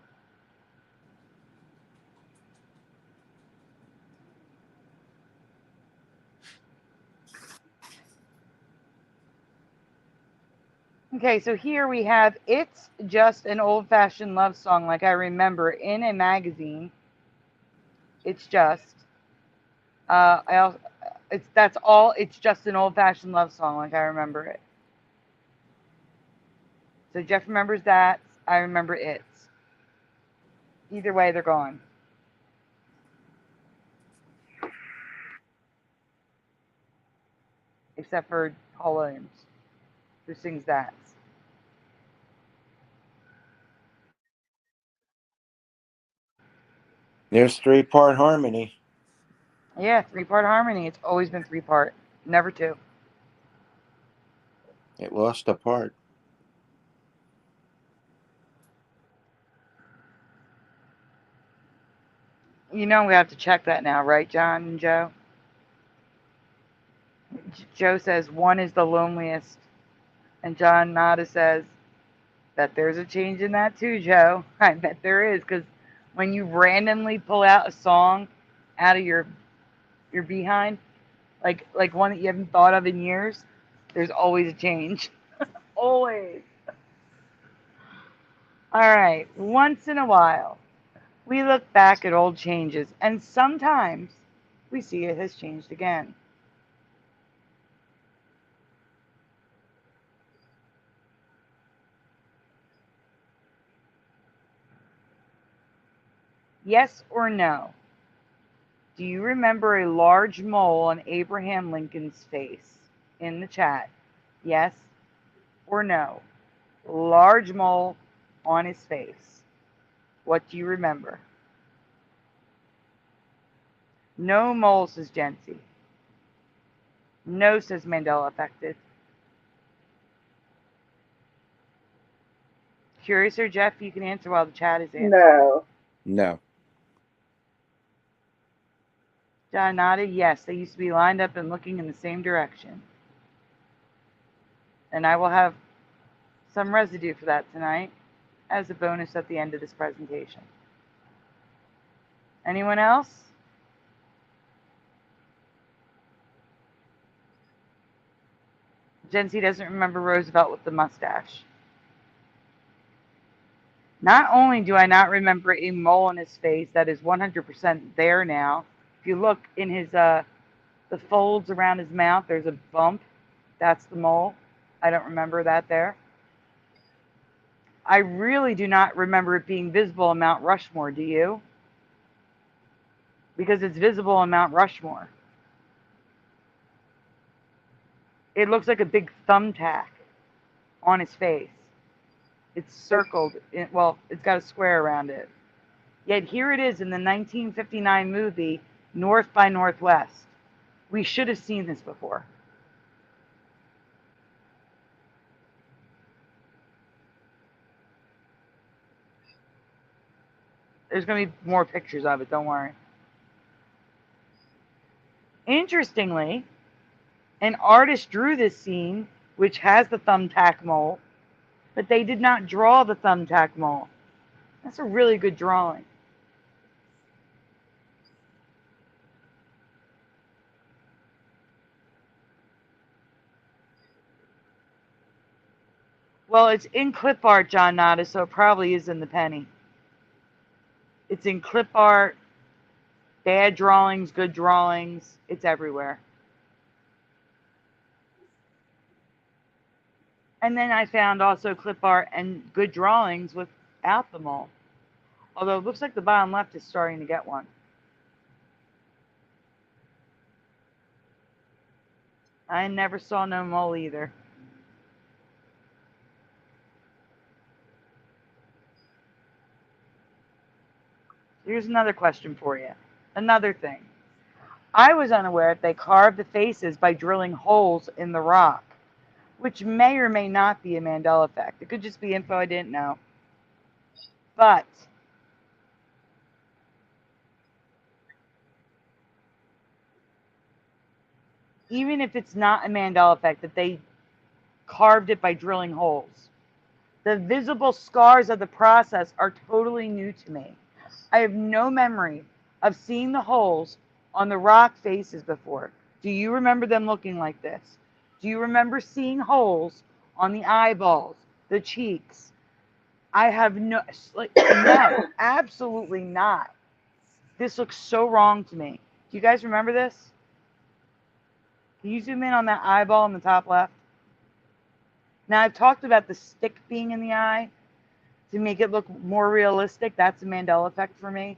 Okay, so here we have It's Just an Old-Fashioned Love Song like I remember in a magazine. It's just. That's all. It's just an old-fashioned love song like I remember it. So Jeff remembers that. I remember It's. Either way, they're gone. Except for Paul Williams, who sings that. There's 3-part harmony. Yeah, 3-part harmony. It's always been 3-part, never 2. It lost a part. You know we have to check that now, right, John and Joe? Joe says 1 is the loneliest, and John Nada says that there's a change in that too, Joe. I bet there is, because when you randomly pull out a song out of your behind, like one that you haven't thought of in years, there's always a change. Always. All right. Once in a while, we look back at old changes, and sometimes we see it has changed again. Yes or no? Do you remember a large mole on Abraham Lincoln's face? In the chat. Yes or no? Large mole on his face. What do you remember? No mole, says Jency. No, says Mandela Affected. Curious or Jeff, you can answer while the chat is answering. No. No. John nodded. Yes, they used to be lined up and looking in the same direction. And I will have some residue for that tonight as a bonus at the end of this presentation. Anyone else? Jency doesn't remember Roosevelt with the mustache. Not only do I not remember a mole on his face that is 100% there now, if you look in his the folds around his mouth, there's a bump. That's the mole. I don't remember that there. I really do not remember it being visible on Mount Rushmore. Do you? because it's visible on Mount Rushmore. It looks like a big thumbtack on his face. It's circled, well, it's got a square around it. Yet here it is in the 1959 movie, North by Northwest. We should have seen this before. There's going to be more pictures of it, don't worry. Interestingly, an artist drew this scene, which has the thumbtack mole, but they did not draw the thumbtack mole. That's a really good drawing. Well, it's in clip art, Jan.24th, so it probably is in the penny. It's in clip art, bad drawings, good drawings. It's everywhere. And then I found also clip art and good drawings without the mole. Although it looks like the bottom left is starting to get one. I never saw no mole either. Here's another question for you. Another thing. I was unaware if they carved the faces by drilling holes in the rock, which may or may not be a Mandela Effect. It could just be info I didn't know. But even if it's not a Mandela Effect, that they carved it by drilling holes, the visible scars of the process are totally new to me. I have no memory of seeing the holes on the rock faces before. Do you remember them looking like this? Do you remember seeing holes on the eyeballs, the cheeks? I have no, no, absolutely not. This looks so wrong to me. Do you guys remember this? Can you zoom in on that eyeball in the top left? Now, I've talked about the stick being in the eye to make it look more realistic. That's a Mandela Effect for me.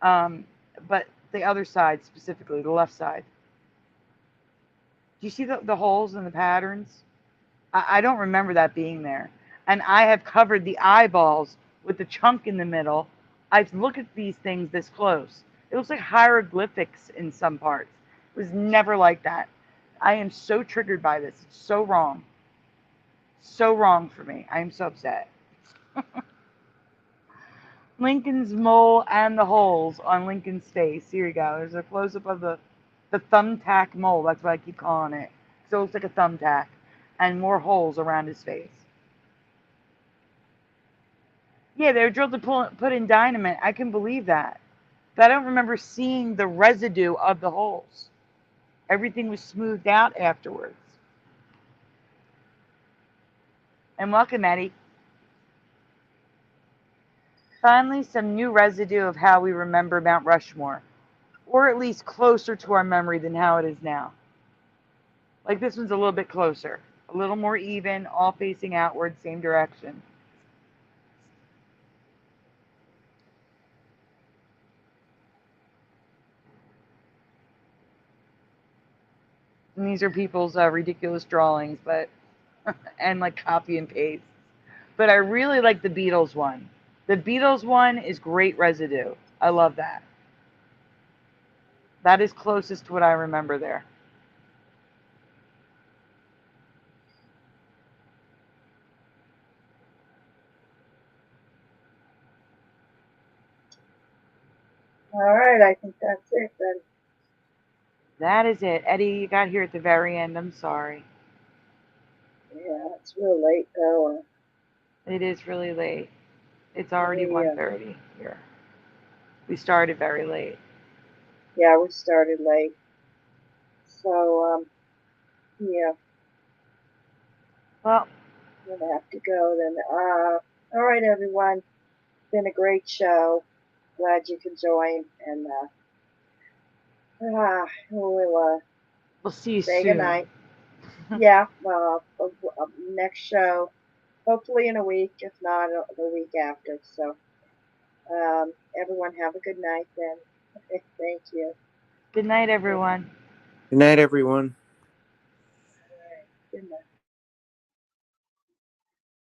But the other side specifically, the left side. Do you see the holes and the patterns? I don't remember that being there. And I have covered the eyeballs with the chunk in the middle. I've looked at these things this close. It looks like hieroglyphics in some parts. It was never like that. I am so triggered by this. It's so wrong. So wrong for me. I am so upset. Lincoln's mole and the holes on Lincoln's face. Here you go. There's a close-up of the thumbtack mole. That's what I keep calling it. So it looks like a thumbtack. And more holes around his face. Yeah, they were drilled to put in dynamite. I can believe that. But I don't remember seeing the residue of the holes. Everything was smoothed out afterwards. And welcome, Eddie. Finally, some new residue of how we remember Mount Rushmore. Or at least closer to our memory than how it is now. Like this one's a little bit closer. A little more even, all facing outward, same direction. And these are people's ridiculous drawings, but and like copy and paste. But I really like the Beatles one. The Beatles one is great residue. I love that. That is closest to what I remember there. All right, I think that's it then. That is it. Eddie, you got here at the very end. I'm sorry. Yeah, it's real late though. It is really late. It's already 1:30 here. We started very late. Yeah, we started late. So, yeah. Well, I'm gonna have to go then. All right, everyone. It's been a great show. Glad you could join, and we'll see you say soon. goodnight. Yeah, next show, hopefully in a week, if not the week after. So, everyone have a good night then. Thank you. Good night, everyone. Good night, everyone.